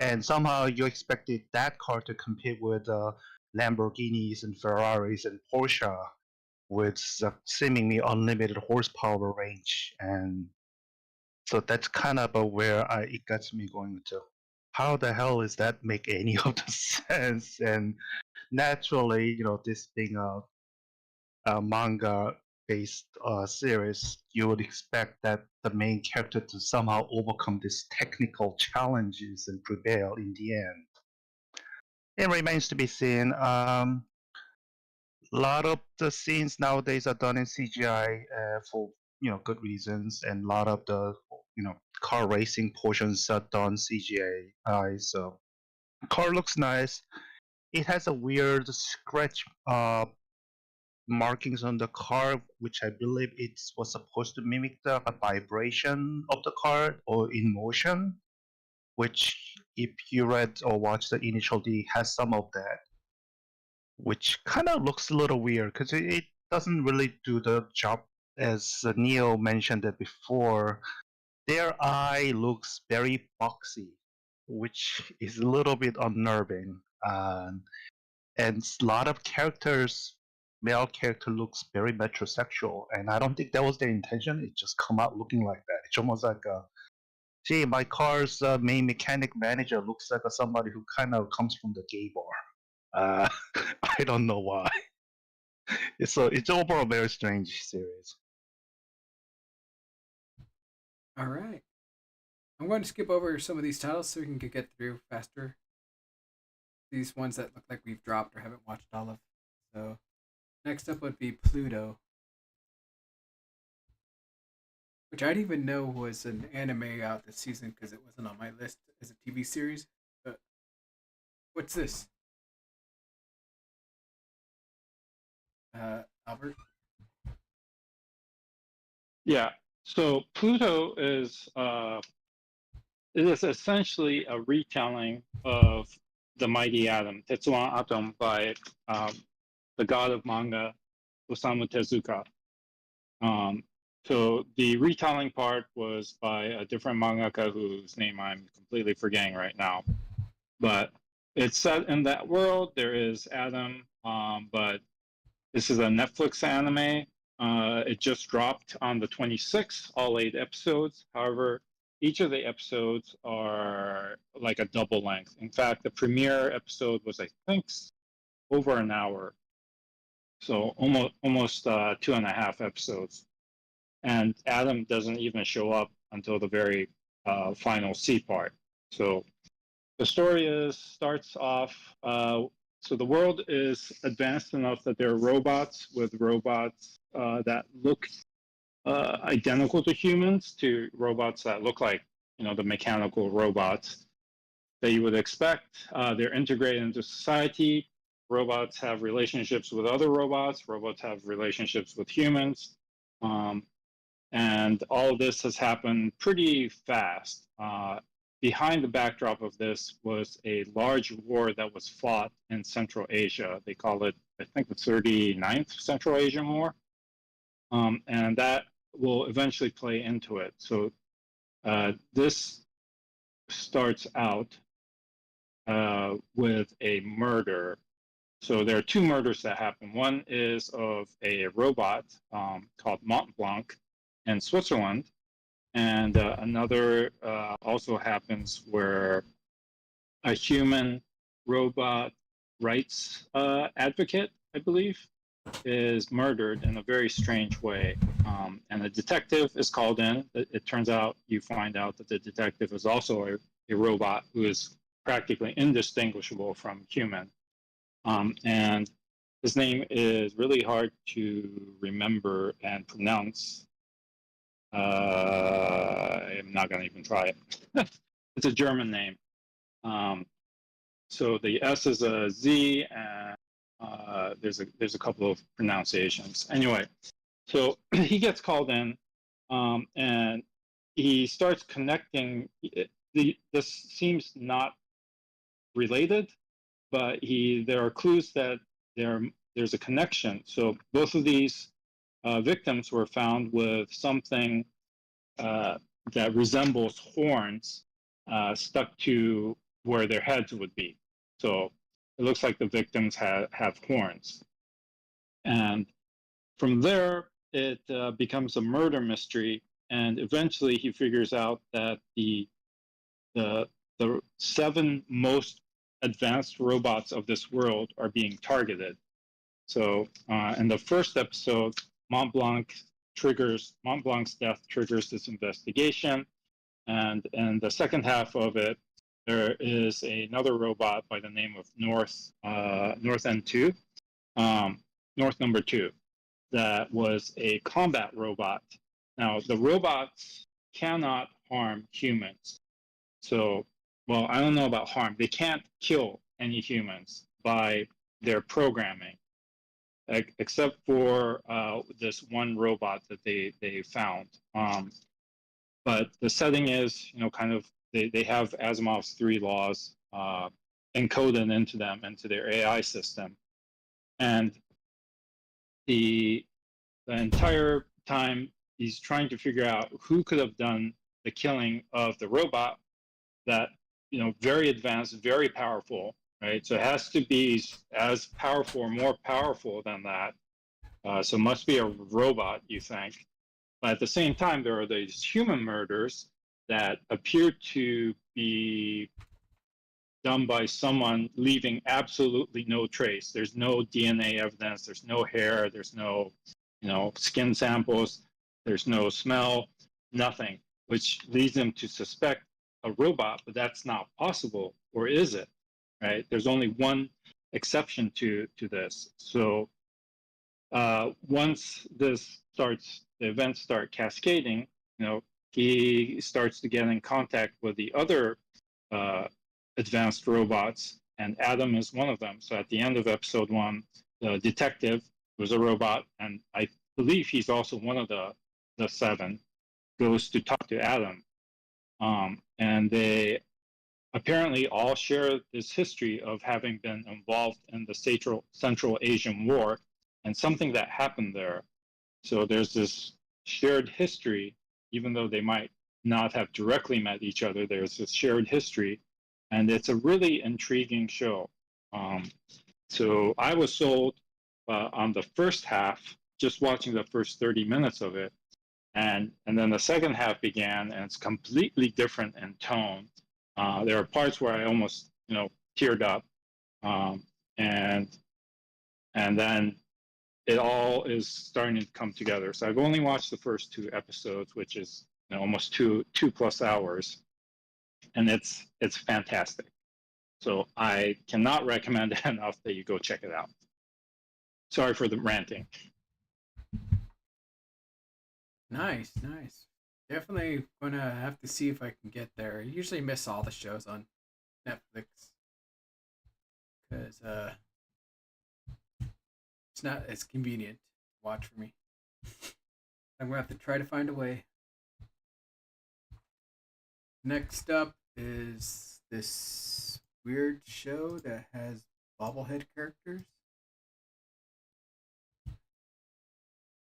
And somehow you expected that car to compete with Lamborghinis and Ferraris and Porsche with seemingly unlimited horsepower range. And so that's kind of where it gets me going to. How the hell does that make any of the sense? And naturally, this being a manga-based series, you would expect that the main character to somehow overcome these technical challenges and prevail in the end. It remains to be seen. A lot of the scenes nowadays are done in CGI for good reasons, and a lot of the car racing portions are done CGI. So car looks nice. It has a weird scratch markings on the car, which I believe it was supposed to mimic the vibration of the car or in motion, which if you read or watched the initial D has some of that, which kind of looks a little weird because it doesn't really do the job. As Neo mentioned it before, their eye looks very boxy, which is a little bit unnerving. And a lot of male character looks very metrosexual, and I don't think that was their intention. It just come out looking like that. It's almost like, gee, my car's main mechanic manager looks like somebody who kind of comes from the gay bar. I don't know why. It's overall a very strange series. All right. I'm going to skip over some of these titles so we can get through faster. These ones that look like we've dropped or haven't watched all of. So next up would be Pluto, which I didn't even know was an anime out this season because it wasn't on my list as a TV series. But what's this? Albert? Yeah. So Pluto is it is essentially a retelling of the Mighty Atom, Tetsuwan Atom, by the god of manga, Osamu Tezuka. So the retelling part was by a different mangaka whose name I'm completely forgetting right now. But it's set in that world. There is Atom, but this is a Netflix anime. It just dropped on the 26th, all 8 episodes. However, each of the episodes are like a double length. In fact, the premiere episode was, I think, over an hour. So almost 2.5 episodes. And Adam doesn't even show up until the very final C part. So the story starts off, so the world is advanced enough that there are robots that look identical to humans, to robots that look like, the mechanical robots that you would expect. They're integrated into society. Robots have relationships with other robots. Robots have relationships with humans. And all of this has happened pretty fast. Behind the backdrop of this was a large war that was fought in Central Asia. They call it, I think, the 39th Central Asian War. And that will eventually play into it. So this starts out with a murder. So there are 2 murders that happen. One is of a robot called Mont Blanc in Switzerland. And another also happens where a human robot rights advocate, I believe, is murdered in a very strange way. And a detective is called in. It turns out, you find out that the detective is also a robot who is practically indistinguishable from human. And his name is really hard to remember and pronounce. I'm not going to even try it. It's a German name. So the S is a Z, and there's a couple of pronunciations. Anyway, so he gets called in, and he starts connecting. This seems not related, but there are clues that there's a connection. So both of these victims were found with something that resembles horns stuck to where their heads would be. So it looks like the victims have horns. And from there, it becomes a murder mystery. And eventually he figures out that the 7 most advanced robots of this world are being targeted. So in the first episode, Mont Blanc's death triggers this investigation. And in the second half of it, there is another robot by the name of North N2, North number 2, that was a combat robot. Now, the robots cannot harm humans. So, well, I don't know about harm. They can't kill any humans by their programming, except for this one robot that they found. But the setting is, kind of, they have Asimov's 3 laws encoded into them, into their AI system. And the entire time, he's trying to figure out who could have done the killing of the robot that, very advanced, very powerful, right? So it has to be as powerful or more powerful than that. So it must be a robot, you think. But at the same time, there are these human murders that appear to be done by someone leaving absolutely no trace. There's no DNA evidence. There's no hair. There's no, skin samples. There's no smell, nothing, which leads them to suspect a robot, but that's not possible, or is it? Right? There's only one exception to this. So once the events start cascading, he starts to get in contact with the other advanced robots, and Adam is one of them. So at the end of episode 1, the detective was a robot, and I believe he's also one of the 7, goes to talk to Adam. And they apparently all share this history of having been involved in the Central Asian War and something that happened there. So there's this shared history, even though they might not have directly met each other, there's this shared history, and it's a really intriguing show. So I was sold on the first half, just watching the first 30 minutes of it, and then the second half began, and it's completely different in tone. There are parts where I almost, teared up, and then it all is starting to come together. So I've only watched the first 2 episodes, which is almost 2+ hours, and it's fantastic. So I cannot recommend it enough that you go check it out. Sorry for the ranting. Nice. Definitely gonna have to see if I can get there. I usually miss all the shows on Netflix because it's not as convenient to watch for me. I'm gonna have to try to find a way. Next up is this weird show that has bobblehead characters.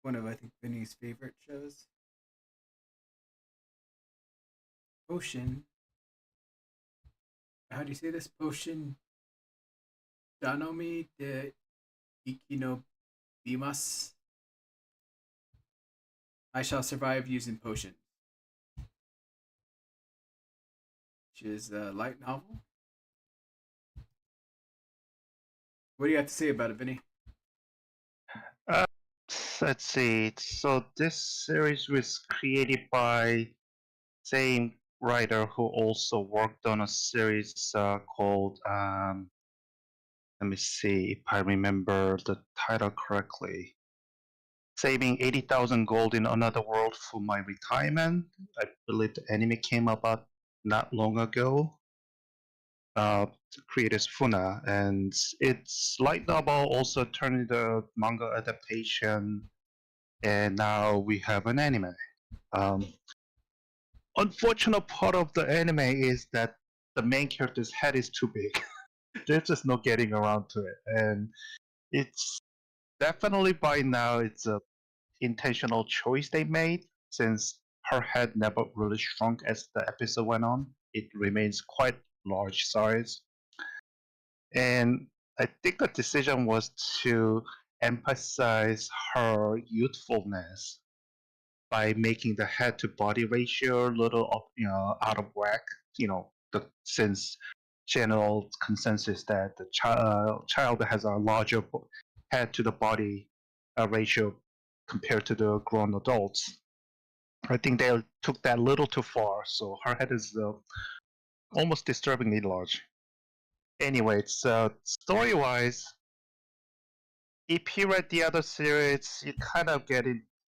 One of, I think, Vinny's favorite shows. Potion. How do you say this? Potion Danomi de Ikinobimasu. I shall survive using potion. Which is a light novel. What do you have to say about it, Vinny? Let's see. So this series was created by same writer who also worked on a series called, let me see if I remember the title correctly. Saving 80,000 gold in another world for my retirement. I believe the anime came about not long ago. Creators Funa, and it's light novel also turned into manga adaptation, and now we have an anime. Unfortunate part of the anime is that the main character's head is too big. There's just no getting around to it, and it's definitely by now it's a intentional choice they made since her head never really shrunk as the episode went on. It remains quite large size. And I think the decision was to emphasize her youthfulness by making the head to body ratio a little out of whack. Since general consensus that the child has a larger head to the body ratio compared to the grown adults. I think they took that a little too far, so her head is almost disturbingly large. Anyway, it's story-wise, if you read the other series, you kind of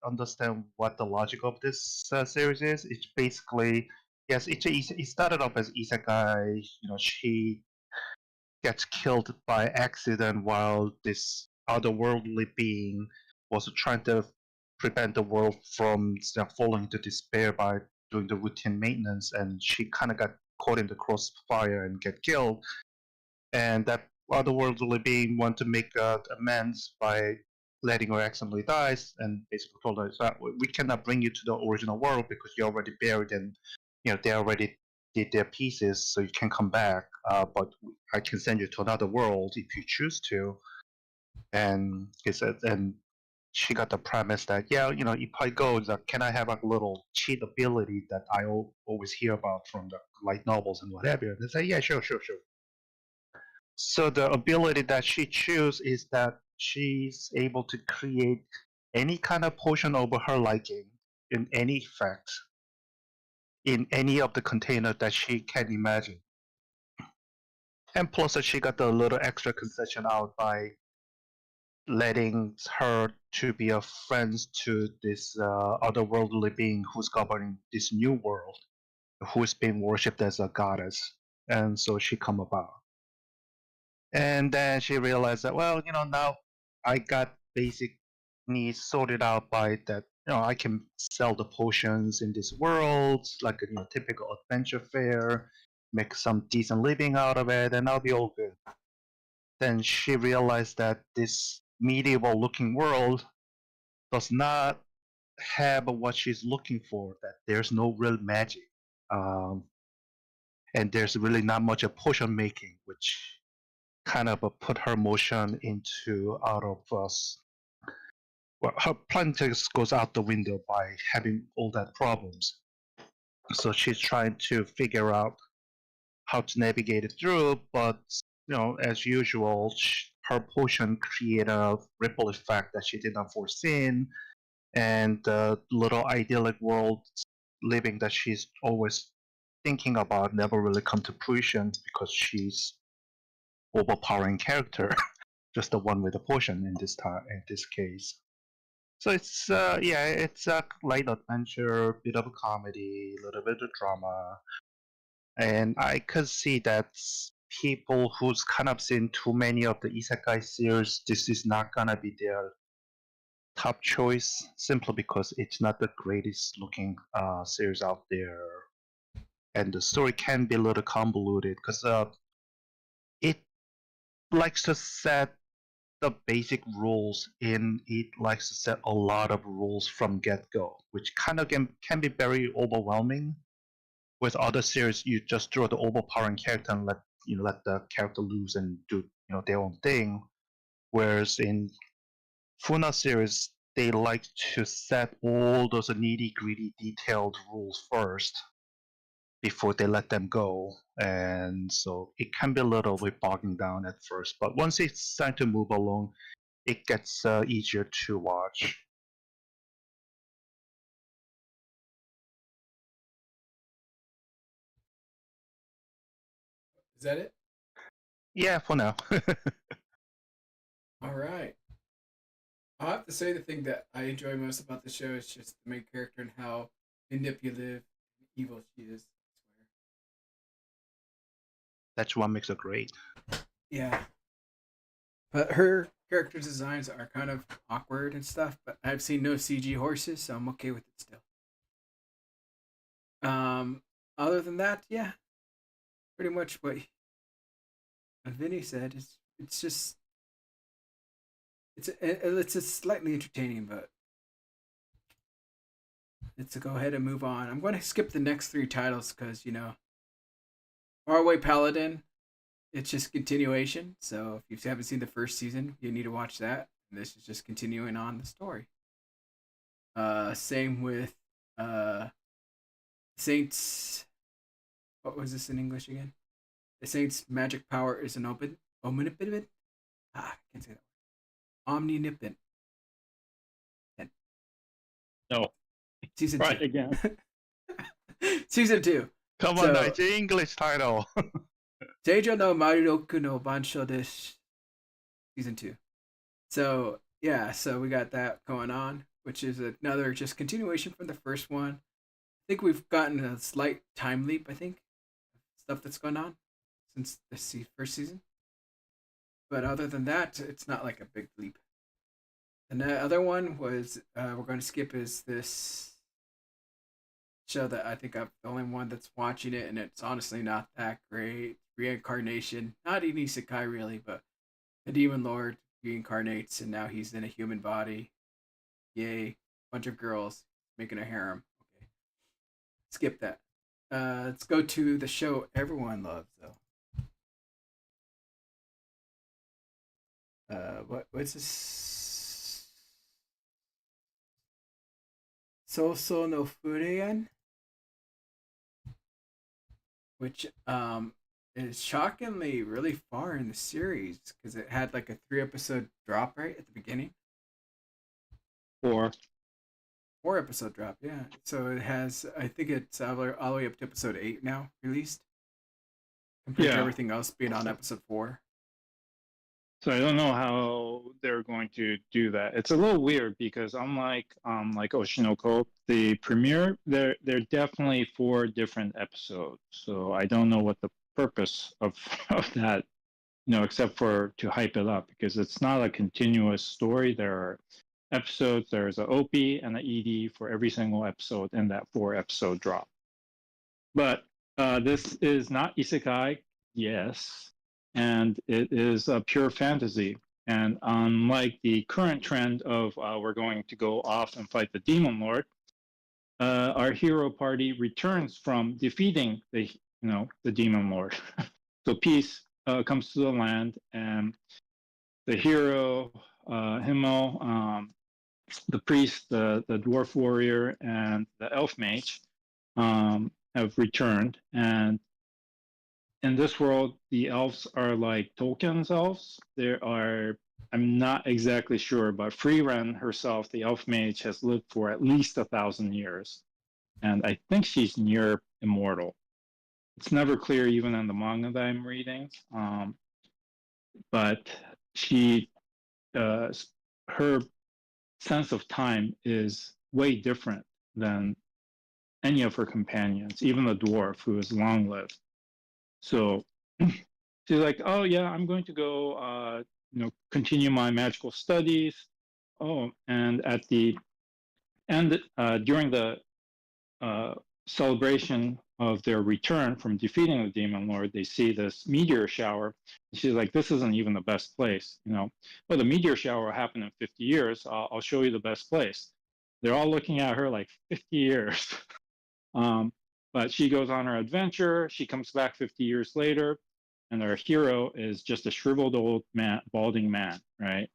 understand what the logic of this series is. It's basically, yes, it started off as isekai. She gets killed by accident while this otherworldly being was trying to prevent the world from falling into despair by doing the routine maintenance, and she kind of got caught in the crossfire and get killed. And that otherworldly being want to make amends by letting her accidentally die, and basically told her that we cannot bring you to the original world because you're already buried and they already did their pieces, so you can come back. But I can send you to another world if you choose to. And he said, and she got the premise that if I go, can I have a little cheat ability that I always hear about from the light novels and whatever? And they say, yeah, sure. So the ability that she chooses is that she's able to create any kind of potion over her liking in any effect in any of the container that she can imagine. And plus she got the little extra concession out by letting her to be a friend to this otherworldly being who's governing this new world, who's been worshipped as a goddess. And so she come about. And then she realized that, well, now I got basic needs sorted out by that. I can sell the potions in this world, like a typical adventure fair, make some decent living out of it, and I'll be all good. Then she realized that this medieval-looking world does not have what she's looking for. That there's no real magic, and there's really not much of potion making, which kind of put her motion into out of us. Well, her plan just goes out the window by having all that problems. So she's trying to figure out how to navigate it through, but as usual, her potion created a ripple effect that she did not foresee, and the little idyllic world living that she's always thinking about never really come to fruition because she's overpowering character, just the one with the potion in this case. So it's it's a light adventure, bit of a comedy, a little bit of drama, and I could see that people who's kind of seen too many of the isekai series, this is not gonna be their top choice, simply because it's not the greatest looking series out there, and the story can be a little convoluted because it likes to set the basic rules in it likes to set a lot of rules from get-go, which kind of can be very overwhelming. With other series, you just throw the overpowering character and let the character loose and do their own thing. Whereas in Funa series, they like to set all those nitty-gritty detailed rules first before they let them go, and so it can be a little bit bogging down at first, but once it's starting to move along, it gets easier to watch. Is that it? Yeah, for now. All right. I'll have to say the thing that I enjoy most about the show is just the main character and how manipulative and evil she is. I That's what makes it great. swear. Yeah. But her character designs are kind of awkward and stuff, but I've seen no CG horses, so I'm okay with it still. Other than that, yeah, pretty much what Vinny said. It's just it's just slightly entertaining, but let's go ahead and move on. I'm going to skip the next three titles because Faraway Paladin. It's just continuation. So if you haven't seen the first season, you need to watch that. And this is just continuing on the story. Same with Saints. What was this in English again? The Saints' magic power is an omnipotent. I can't say that. Omnipotent. No. Season Right 2. again. Season 2. Come So- on, now, it's the English title. Seijo no Mariroku no Bansho desu. Season 2. So, yeah, so we got that going on, which is another just continuation from the first one. I think we've gotten a slight time leap, I think, stuff that's going on since the first season. But other than that, it's not like a big leap. And the other one was, we're going to skip is this show that I think I'm the only one that's watching it, and it's honestly not that great. Reincarnation, not an isekai really, but a demon lord reincarnates, and now he's in a human body. Yay! Bunch of girls making a harem. Okay, skip that. Let's go to the show everyone loves though. What's this? Soso no Furean, which is shockingly really far in the series because it had like a 3-episode drop right at the beginning. Or 4-episode drop, yeah. So it has, I think it's all the way up to episode 8 now released, compared to Yeah. everything else being on episode 4. So I don't know how they're going to do that. It's a little weird because unlike like Oshinoko, the premiere, they're definitely 4 different episodes. So I don't know what the purpose of of that, except for to hype it up because it's not a continuous story. There are episodes. There's an OP and an ED for every single episode in that 4-episode drop. But this is not isekai, yes, and it is a pure fantasy. And unlike the current trend of we're going to go off and fight the demon lord, our hero party returns from defeating the demon lord. So peace comes to the land, and the hero, Himmel, the priest, the dwarf warrior, and the elf mage have returned. And in this world, the elves are like Tolkien's elves. There are, I'm not exactly sure, but Freeran herself, the elf mage, has lived for at least 1,000 years. And I think she's near immortal. It's never clear even in the manga that I'm reading. But she, her sense of time is way different than any of her companions, even the dwarf who is long lived. So she's like, oh yeah, I'm going to go, continue my magical studies. Oh, and at the end, during the celebration of their return from defeating the demon lord, they see this meteor shower. She's like, this isn't even the best place, Well, the meteor shower will happen in 50 years. I'll show you the best place. They're all looking at her like 50 years. But she goes on her adventure. She comes back 50 years later, and our hero is just a shriveled old man, balding man, right?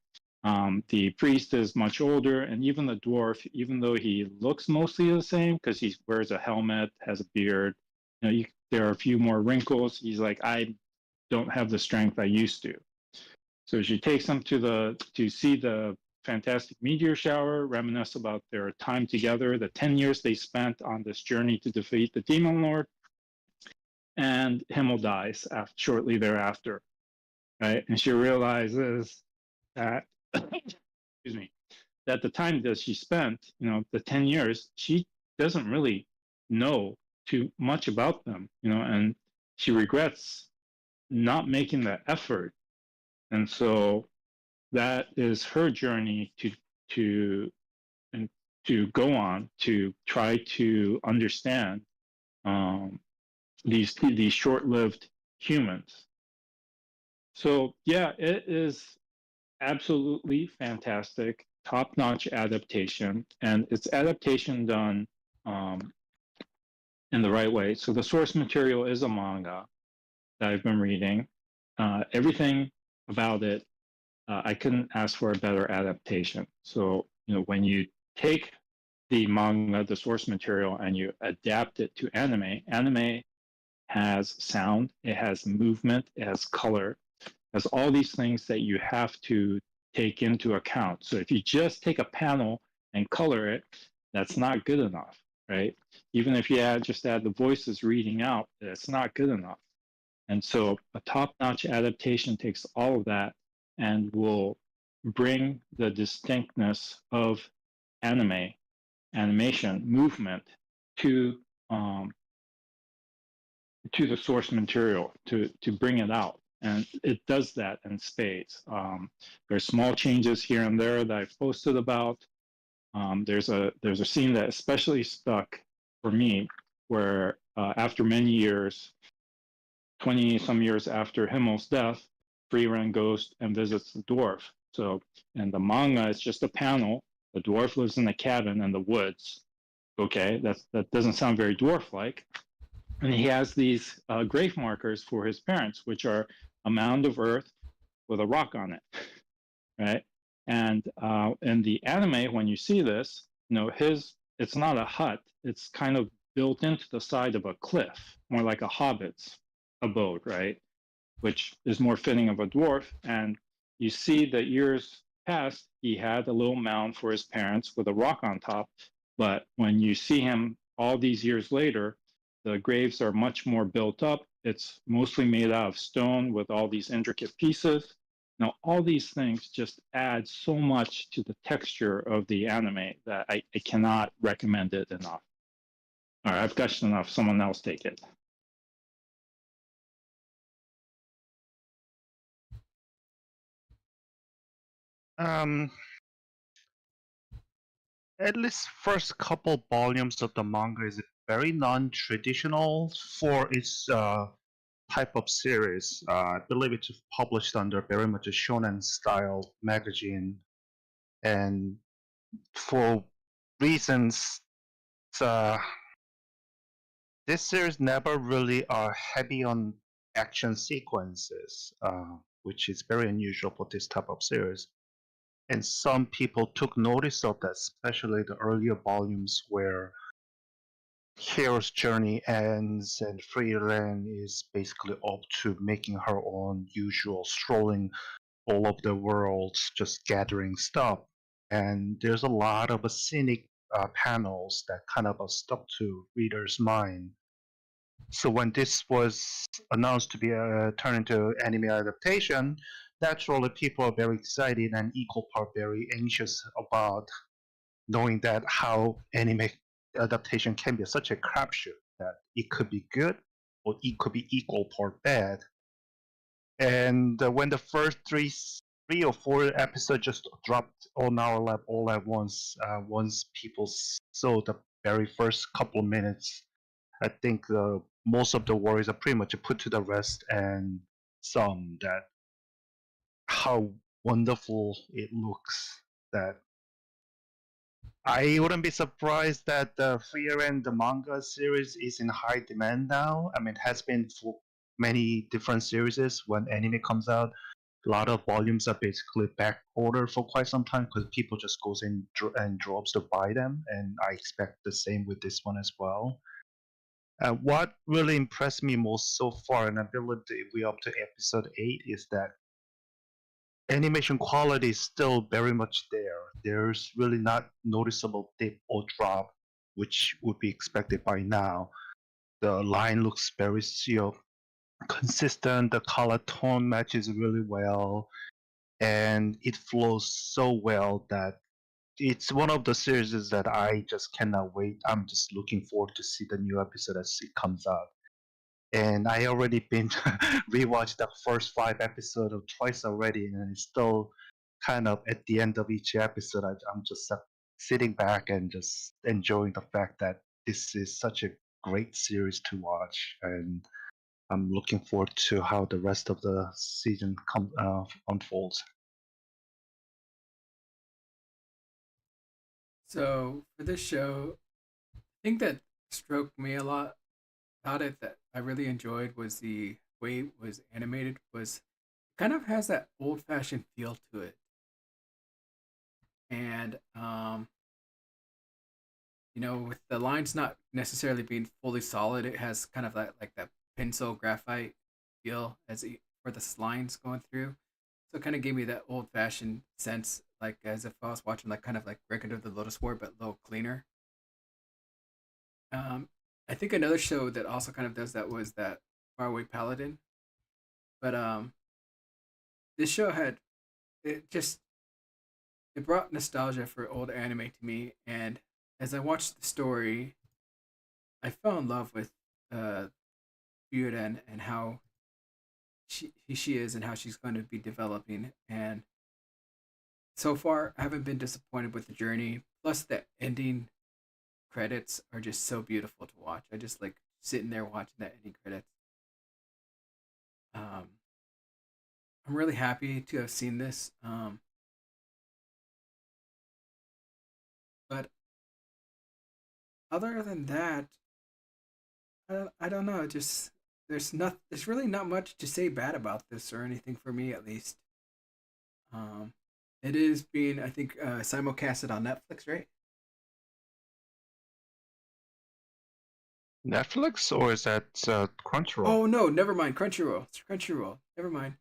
The priest is much older, and even the dwarf, even though he looks mostly the same because he wears a helmet, has a beard, there are a few more wrinkles. He's like, I don't have the strength I used to. So she takes him to see the fantastic meteor shower, reminisce about their time together, the 10 years they spent on this journey to defeat the demon lord. and Himmel dies shortly thereafter, right? And she realizes that, excuse me, that the time that she spent, the 10 years, she doesn't really know too much about them, and she regrets not making that effort. And so that is her journey to and to go on to try to understand these short-lived humans. So yeah, it is absolutely fantastic, top-notch adaptation, and it's adaptation done in the right way. So the source material is a manga that I've been reading. Everything about it, I couldn't ask for a better adaptation. So when you take the manga, the source material, and you adapt it to anime, anime has sound, it has movement, it has color, it has all these things that you have to take into account. So if you just take a panel and color it, that's not good enough, right? Even if you just add the voices reading out, that's not good enough. And so a top-notch adaptation takes all of that and will bring the distinctness of animation, movement to the source material to bring it out, and it does that in spades. There's small changes here and there that I've posted about. There's a scene that especially stuck for me, where after many years, 20 some years after Himmel's death, Frieren goes and visits the dwarf. So in the manga, it's just a panel. The dwarf lives in a cabin in the woods. Okay, that doesn't sound very dwarf-like. And he has these grave markers for his parents, which are a mound of earth with a rock on it, right? And in the anime, when you see this, it's not a hut. It's kind of built into the side of a cliff, more like a hobbit's abode, right? Which is more fitting of a dwarf. And you see that years past, he had a little mound for his parents with a rock on top. But when you see him all these years later, the graves are much more built up. It's mostly made out of stone with all these intricate pieces. Now, all these things just add so much to the texture of the anime that I cannot recommend it enough. All right, I've gushed enough. Someone else take it. At least first couple volumes of the manga is very non-traditional for its type of series. I believe it's published under very much a shonen style magazine, and for reasons, this series never really are heavy on action sequences, which is very unusual for this type of series. And some people took notice of that, especially the earlier volumes where hero's journey ends and Frieren is basically up to making her own usual strolling all over the world, just gathering stuff. And there's a lot of scenic panels that kind of stuck to readers' mind. So when this was announced to be turned into anime adaptation, naturally people are very excited and equal part very anxious about knowing that how anime adaptation can be such a crapshoot, that it could be good or it could be equal part bad. And when the first three or four episodes just dropped on our lap all at once, once people saw the very first couple of minutes, I think most of the worries are pretty much put to the rest, and some that how wonderful it looks. That I wouldn't be surprised that the Frieren, the manga series, is in high demand now. I mean, it has been for many different series. When anime comes out, a lot of volumes are basically back ordered for quite some time because people just goes in and drops to buy them, and I expect the same with this one as well. What really impressed me most so far, and I believe we're up to episode 8, is that animation quality is still very much there. There's really not noticeable dip or drop, which would be expected by now. the line looks very consistent. The color tone matches really well, and it flows so well that it's one of the series that I just cannot wait. I'm just looking forward to see the new episode as it comes out. And I already been rewatched the first 5 episodes twice already, and it's still kind of at the end of each episode. I'm just sitting back and just enjoying the fact that this is such a great series to watch, and I'm looking forward to how the rest of the season unfolds. So for this show, I think that stroked me a lot about it that I really enjoyed was the way it was animated. Was kind of has that old fashioned feel to it, and with the lines not necessarily being fully solid, it has kind of that pencil graphite feel for the lines going through. So it kind of gave me that old fashioned sense, like as if I was watching like kind of like Record of the Lotus War, but a little cleaner. Um, I think another show that also kind of does that was that Faraway Paladin, but this show had it just it brought nostalgia for old anime to me, and as I watched the story, I fell in love with uh Ryuden and how she is and how she's going to be developing. And so far, I haven't been disappointed with the journey. Plus, the ending credits are just so beautiful to watch. I just like sitting there watching that ending credits. Um, I'm really happy to have seen this. But other than that, I don't know. Just there's really not much to say bad about this or anything for me at least. Um, it is being I think simulcasted on Netflix, right? Netflix or is that Crunchyroll? Oh no, never mind. Crunchyroll. It's Crunchyroll. Never mind.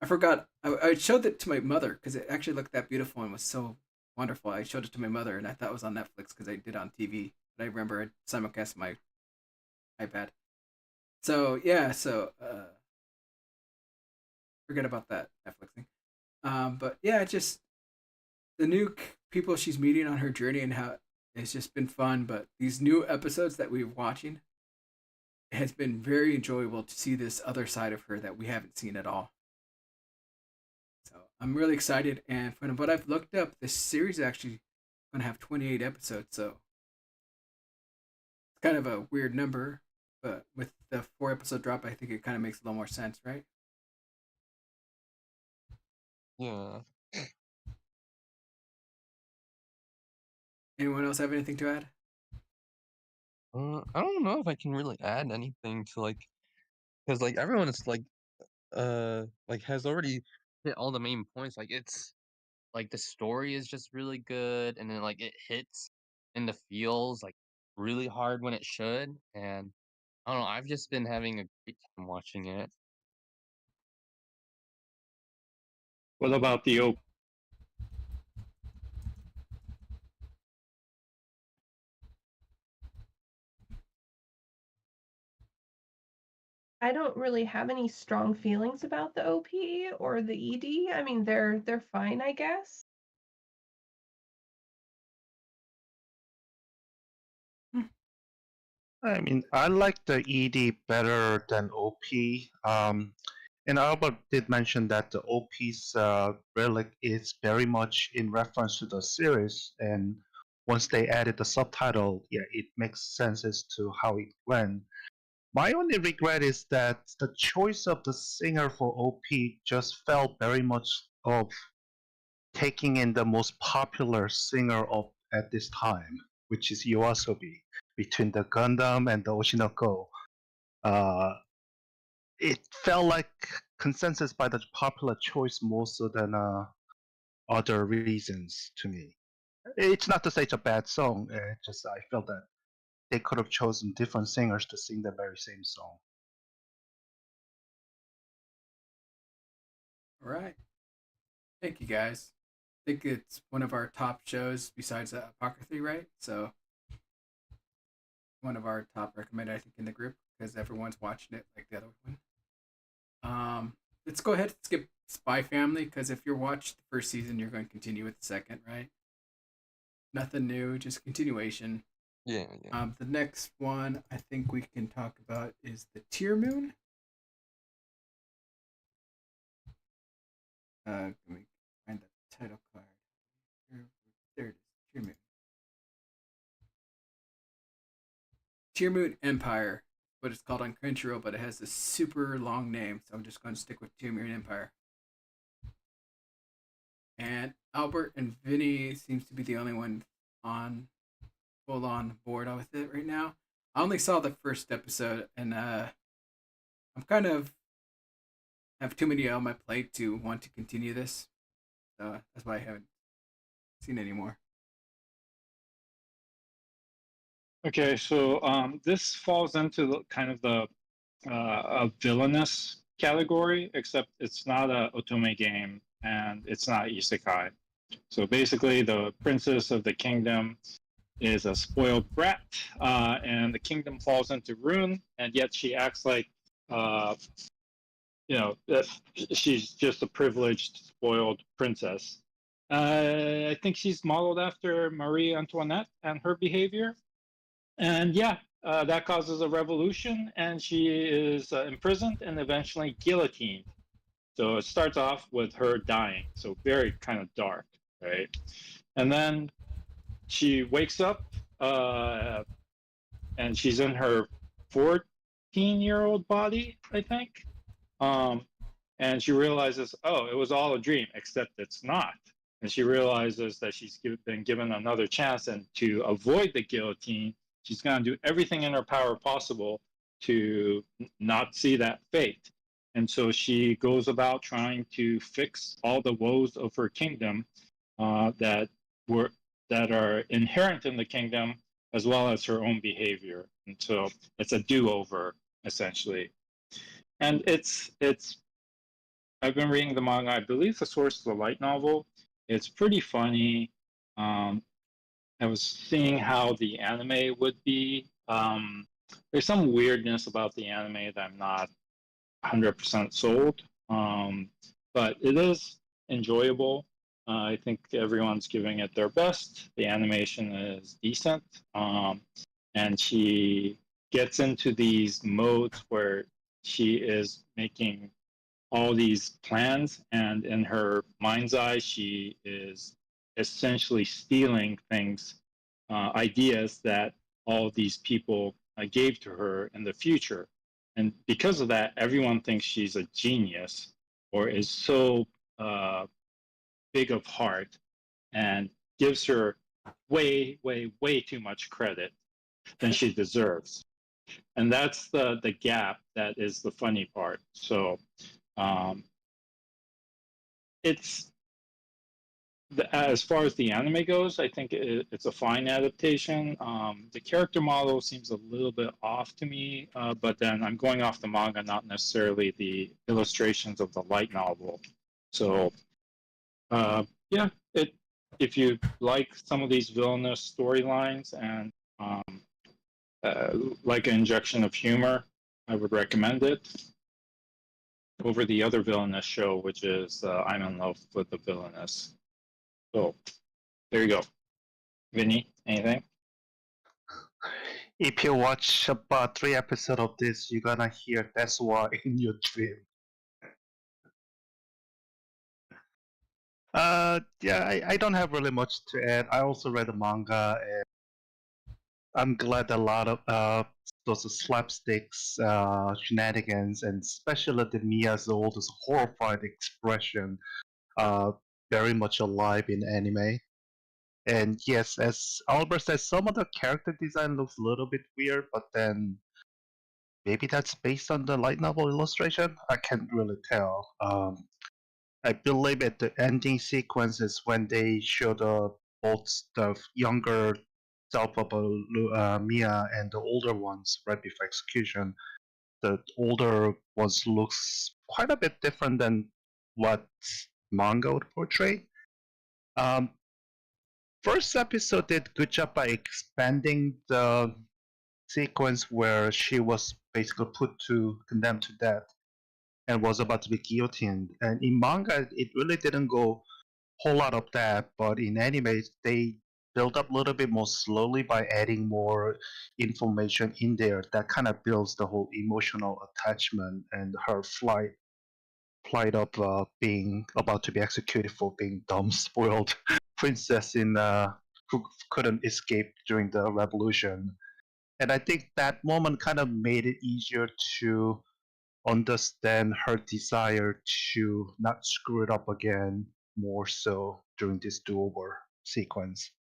I forgot. I showed it to my mother because it actually looked that beautiful and was so wonderful. I showed it to my mother and I thought it was on Netflix because I did on TV. But I remember it simulcast my iPad. So yeah, forget about that Netflix thing. But yeah, just the new people she's meeting on her journey and how it's just been fun. But these new episodes that we're watching, it has been very enjoyable to see this other side of her that we haven't seen at all. So I'm really excited. And from what I've looked up, this series is actually going to have 28 episodes. So it's kind of a weird number, but with the 4 episode drop, I think it kind of makes a little more sense, right? Yeah. Anyone else have anything to add? I don't know if I can really add anything to because everyone is has already hit all the main points. Like it's the story is just really good, and then it hits in the feels really hard when it should. And I don't know, I've just been having a great time watching it. What about the I don't really have any strong feelings about the OP or the ED. I mean, they're fine, I guess. I mean, I like the ED better than OP. And Albert did mention that the OP's relic is very much in reference to the series, and once they added the subtitle, yeah, it makes sense as to how it went. My only regret is that the choice of the singer for OP just felt very much of taking in the most popular singer of at this time, which is Yoasobi, between the Gundam and the Oshinoko. Uh, it felt like consensus by the popular choice more so than other reasons to me. It's not to say it's a bad song. Just I felt that they could have chosen different singers to sing the very same song. All right. Thank you guys. I think it's one of our top shows besides Apocryphy, right? So one of our top recommended, I think, in the group because everyone's watching it like the other one. Let's go ahead and skip Spy Family because if you're watched the first season, you're going to continue with the second, right? Nothing new, just continuation. Yeah, yeah. The next one I think we can talk about is the Tear Moon. Let me find the title card. There it is. Tear Moon. Tear Moon Empire, what it's called on Crunchyroll, but it has a super long name, so I'm just going to stick with Tear Moon Empire. And Albert and Vinny seems to be the only one on full on board with it right now. I only saw the first episode, and I'm kind of have too many on my plate to want to continue this, so that's why I haven't seen any more. Okay, so this falls into kind of the a villainous category, except it's not a otome game and it's not isekai. So basically, the princess of the kingdom is a spoiled brat, and the kingdom falls into ruin, and yet she acts like, that she's just a privileged, spoiled princess. I think she's modeled after Marie Antoinette and her behavior. And yeah, that causes a revolution, and she is imprisoned and eventually guillotined. So it starts off with her dying, so very kind of dark, right? And then she wakes up, and she's in her 14-year-old body, I think. And she realizes, oh, it was all a dream, except it's not. And she realizes that she's been given another chance, and to avoid the guillotine, she's going to do everything in her power possible to not see that fate. And so she goes about trying to fix all the woes of her kingdom that are inherent in the kingdom, as well as her own behavior. And so it's a do-over, essentially. And it's I've been reading the manga. I believe the source is a light novel. It's pretty funny. I was seeing how the anime would be. There's some weirdness about the anime that I'm not 100% sold, but it is enjoyable. I think everyone's giving it their best. The animation is decent, and she gets into these modes where she is making all these plans, and in her mind's eye, she is essentially stealing things, ideas that all these people gave to her in the future. And because of that, everyone thinks she's a genius or is so big of heart and gives her way, way, way too much credit than she deserves. And that's the gap that is the funny part. So it's as far as the anime goes, I think it's a fine adaptation. The character model seems a little bit off to me, but then I'm going off the manga, not necessarily the illustrations of the light novel. So, yeah, if you like some of these villainous storylines and like an injection of humor, I would recommend it over the other villainous show, which is I'm in love with the villainous. So there you go. Vinny, anything? If you watch about 3 episodes of this, you're gonna hear "That's Why" in your dream. Yeah, I don't have really much to add. I also read the manga, and I'm glad a lot of those slapsticks, shenanigans, and especially the Mia's oldest horrified expression, very much alive in anime. And yes, as Albert says, some of the character design looks a little bit weird, but then maybe that's based on the light novel illustration. I can't really tell. I believe at the ending sequence is when they show both the younger self of Mia and the older ones right before execution. The older ones looks quite a bit different than what manga would portray. First episode did good job by expanding the sequence where she was basically condemned to death and was about to be guillotined. And in manga, it really didn't go whole lot of that, but in anime, they build up a little bit more slowly by adding more information in there that kind of builds the whole emotional attachment and her plight of being about to be executed for being dumb, spoiled princess who couldn't escape during the revolution. And I think that moment kind of made it easier to understand her desire to not screw it up again more so during this do-over sequence.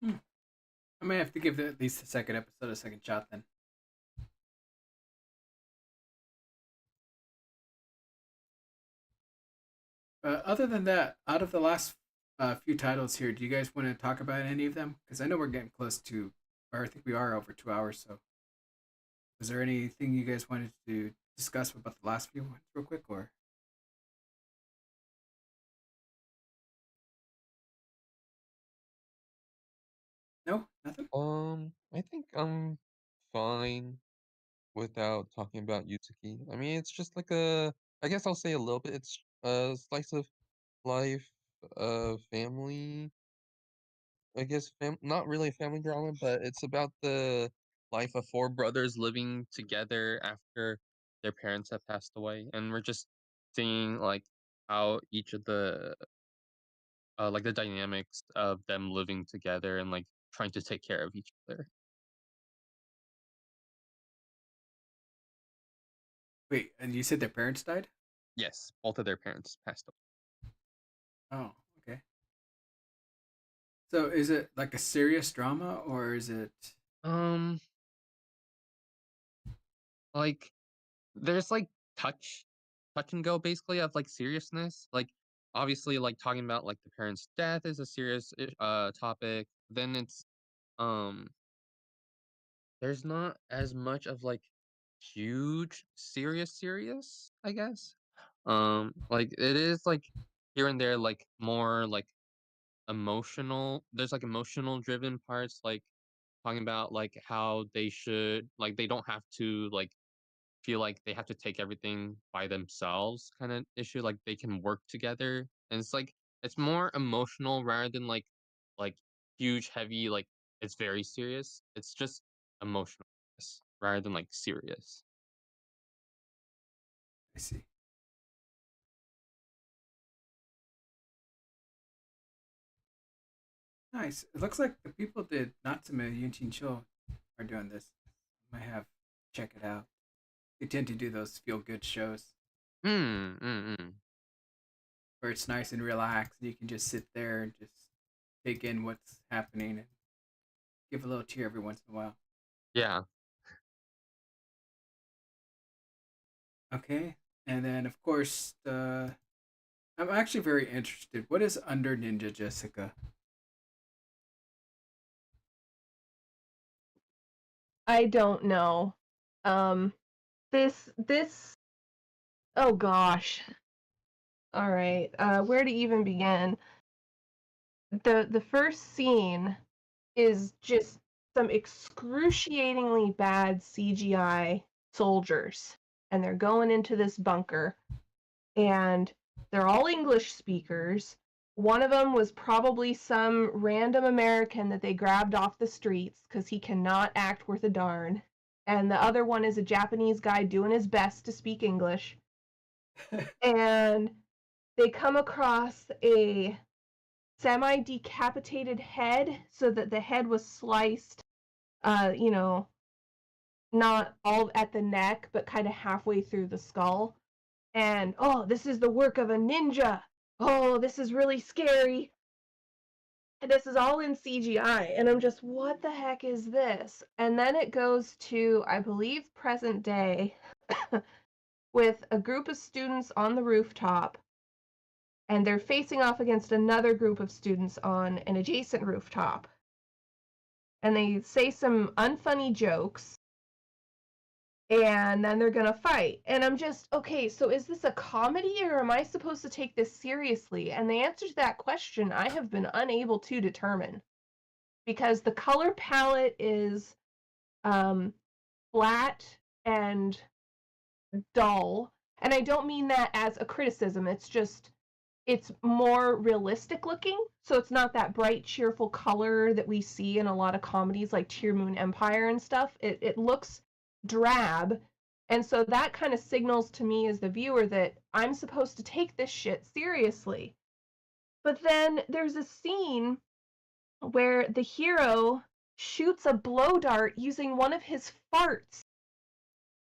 I may have to give at least the second episode a second shot then. Other than that, out of the last few titles here, do you guys want to talk about any of them? Because I know we're getting close to, or I think we are over 2 hours. So, is there anything you guys wanted to discuss about the last few ones, real quick, or? No, nothing. I think I'm fine without talking about Yuzuki. I mean, it's just like I guess I'll say a little bit. It's a slice of life, family. I guess not really a family drama, but it's about the life of four brothers living together after their parents have passed away, and we're just seeing like how each of the like the dynamics of them living together and like trying to take care of each other. Wait, and you said their parents died? Yes, both of their parents passed Oh, okay. So, is it like a serious drama, or is it? away. Like there's like touch and go basically of like seriousness. Like obviously like talking about like the parents' death is a serious topic. Then it's um there's not as much of like huge serious, I guess. Like it is like here and there like more like emotional. There's like emotional driven parts like talking about like how they should like they don't have to like feel like they have to take everything by themselves kind of issue. Like they can work together, and it's like it's more emotional rather than like huge, heavy. Like it's very serious. It's just emotional rather than like serious. I see. Nice. It looks like the people did Natsume Yunchin Show are doing this. I might have check it out. They tend to do those feel good shows Mm. where it's nice and relaxed. And you can just sit there and just take in what's happening and give a little tear every once in a while. Yeah. Okay, and then of course I'm actually very interested. What is under Ninja Jessica? I don't know. Um, this. Oh gosh. All right. Where to even begin? The first scene is just some excruciatingly bad CGI soldiers, and they're going into this bunker, and they're all English speakers. One of them was probably some random American that they grabbed off the streets because he cannot act worth a darn. And the other one is a Japanese guy doing his best to speak English. And they come across a semi-decapitated head so that the head was sliced, you know, not all at the neck, but kind of halfway through the skull. And, oh, this is the work of a ninja. Oh, this is really scary. And this is all in CGI. And I'm just, what the heck is this? And then it goes to, I believe, present day with a group of students on the rooftop. And they're facing off against another group of students on an adjacent rooftop. And they say some unfunny jokes. and then they're gonna fight. And I'm just, okay, so is this a comedy or am I supposed to take this seriously? And the answer to that question I have been unable to determine, because the color palette is flat and dull. And I don't mean that as a criticism, it's just, it's more realistic looking. So it's not that bright, cheerful color that we see in a lot of comedies like Tear Moon Empire and stuff. It looks drab. And so that kind of signals to me as the viewer that I'm supposed to take this shit seriously. But then there's a scene where the hero shoots a blow dart using one of his farts.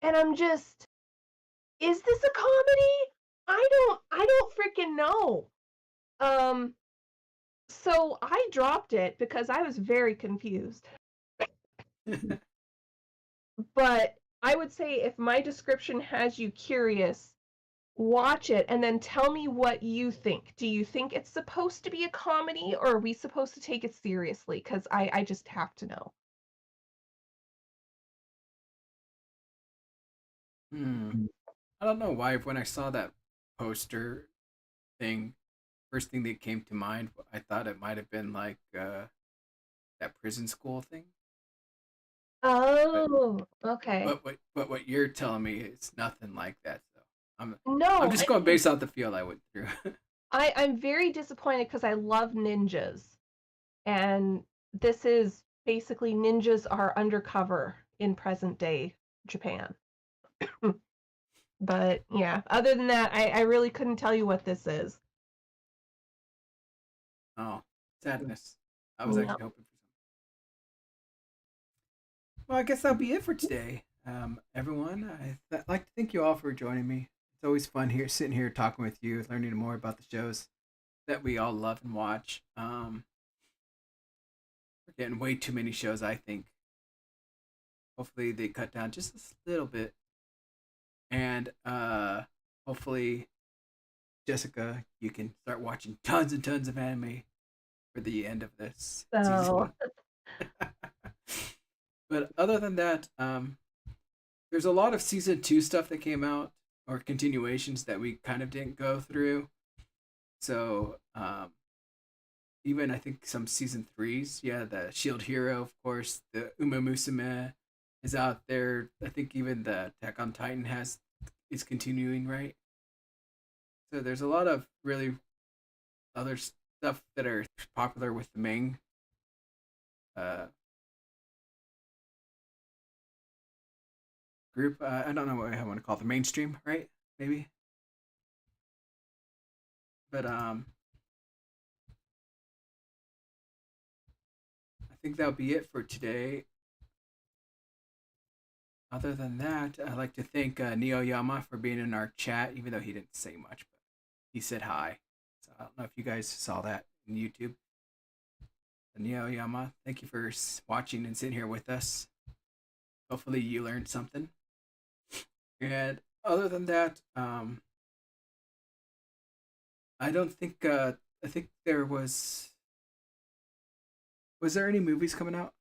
And I'm just, is this a comedy? I don't freaking know. So I dropped it because I was very confused. But I would say if my description has you curious, watch it and then tell me what you think. Do you think it's supposed to be a comedy, or are we supposed to take it seriously? Because I just have to know. I don't know why when I saw that poster thing, first thing that came to mind, I thought it might have been like that prison school thing. Oh, okay. But what you're telling me is nothing like that. So I'm No, just going based off the feel I went through. I'm very disappointed because I love ninjas. And this is basically ninjas are undercover in present day Japan. But yeah, other than that, I really couldn't tell you what this is. Oh, sadness. I was No. actually hoping for something. Well, I guess that'll be it for today. Everyone, I'd like to thank you all for joining me. It's always fun here, sitting here talking with you, learning more about the shows that we all love and watch. We're getting way too many shows, I think. Hopefully they cut down just a little bit. And hopefully, Jessica, you can start watching tons and tons of anime for the end of this So season. But other than that, there's a lot of season 2 stuff that came out, or continuations that we kind of didn't go through. So even I think some season 3s, yeah, the Shield Hero, of course, the Uma Musume is out there. I think even the Attack on Titan is continuing, right? So there's a lot of really other stuff that are popular with the main group. I don't know what I want to call it, the mainstream, right? Maybe. But I think that'll be it for today. Other than that, I'd like to thank Neoyama for being in our chat, even though he didn't say much, but he said hi. So I don't know if you guys saw that in YouTube. Neoyama, thank you for watching and sitting here with us. Hopefully you learned something. And other than that, I don't think I think there was there any movies coming out?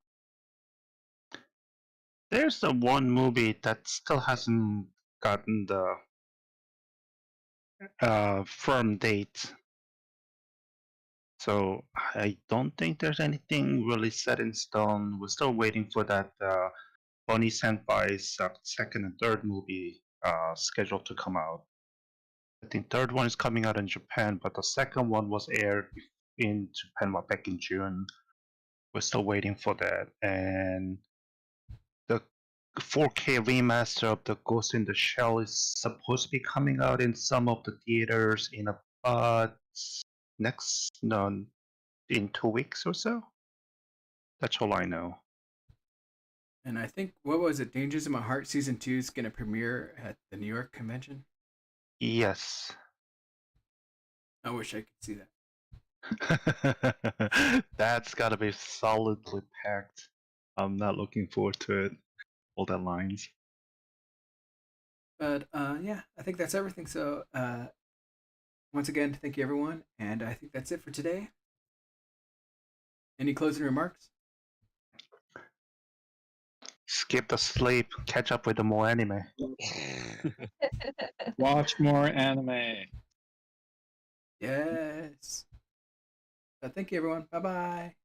There's the one movie that still hasn't gotten the firm date. So I don't think there's anything really set in stone. We're still waiting for that Bonnie Senpai's second and third movie scheduled to come out. I think third one is coming out in Japan, but the second one was aired in Japan back in June. We're still waiting for that. And the 4K remaster of the Ghost in the Shell is supposed to be coming out in some of the theaters in about in 2 weeks or so. That's all I know. And I think, what was it? Dangers in My Heart Season 2 is going to premiere at the New York convention. Yes. I wish I could see that. That's gotta be solidly packed. I'm not looking forward to it. All that lines. But yeah, I think that's everything. So once again, thank you everyone, and I think that's it for today. Any closing remarks? Skip the sleep, catch up with the more anime. Watch more anime. Yes. Thank you, everyone. Bye bye.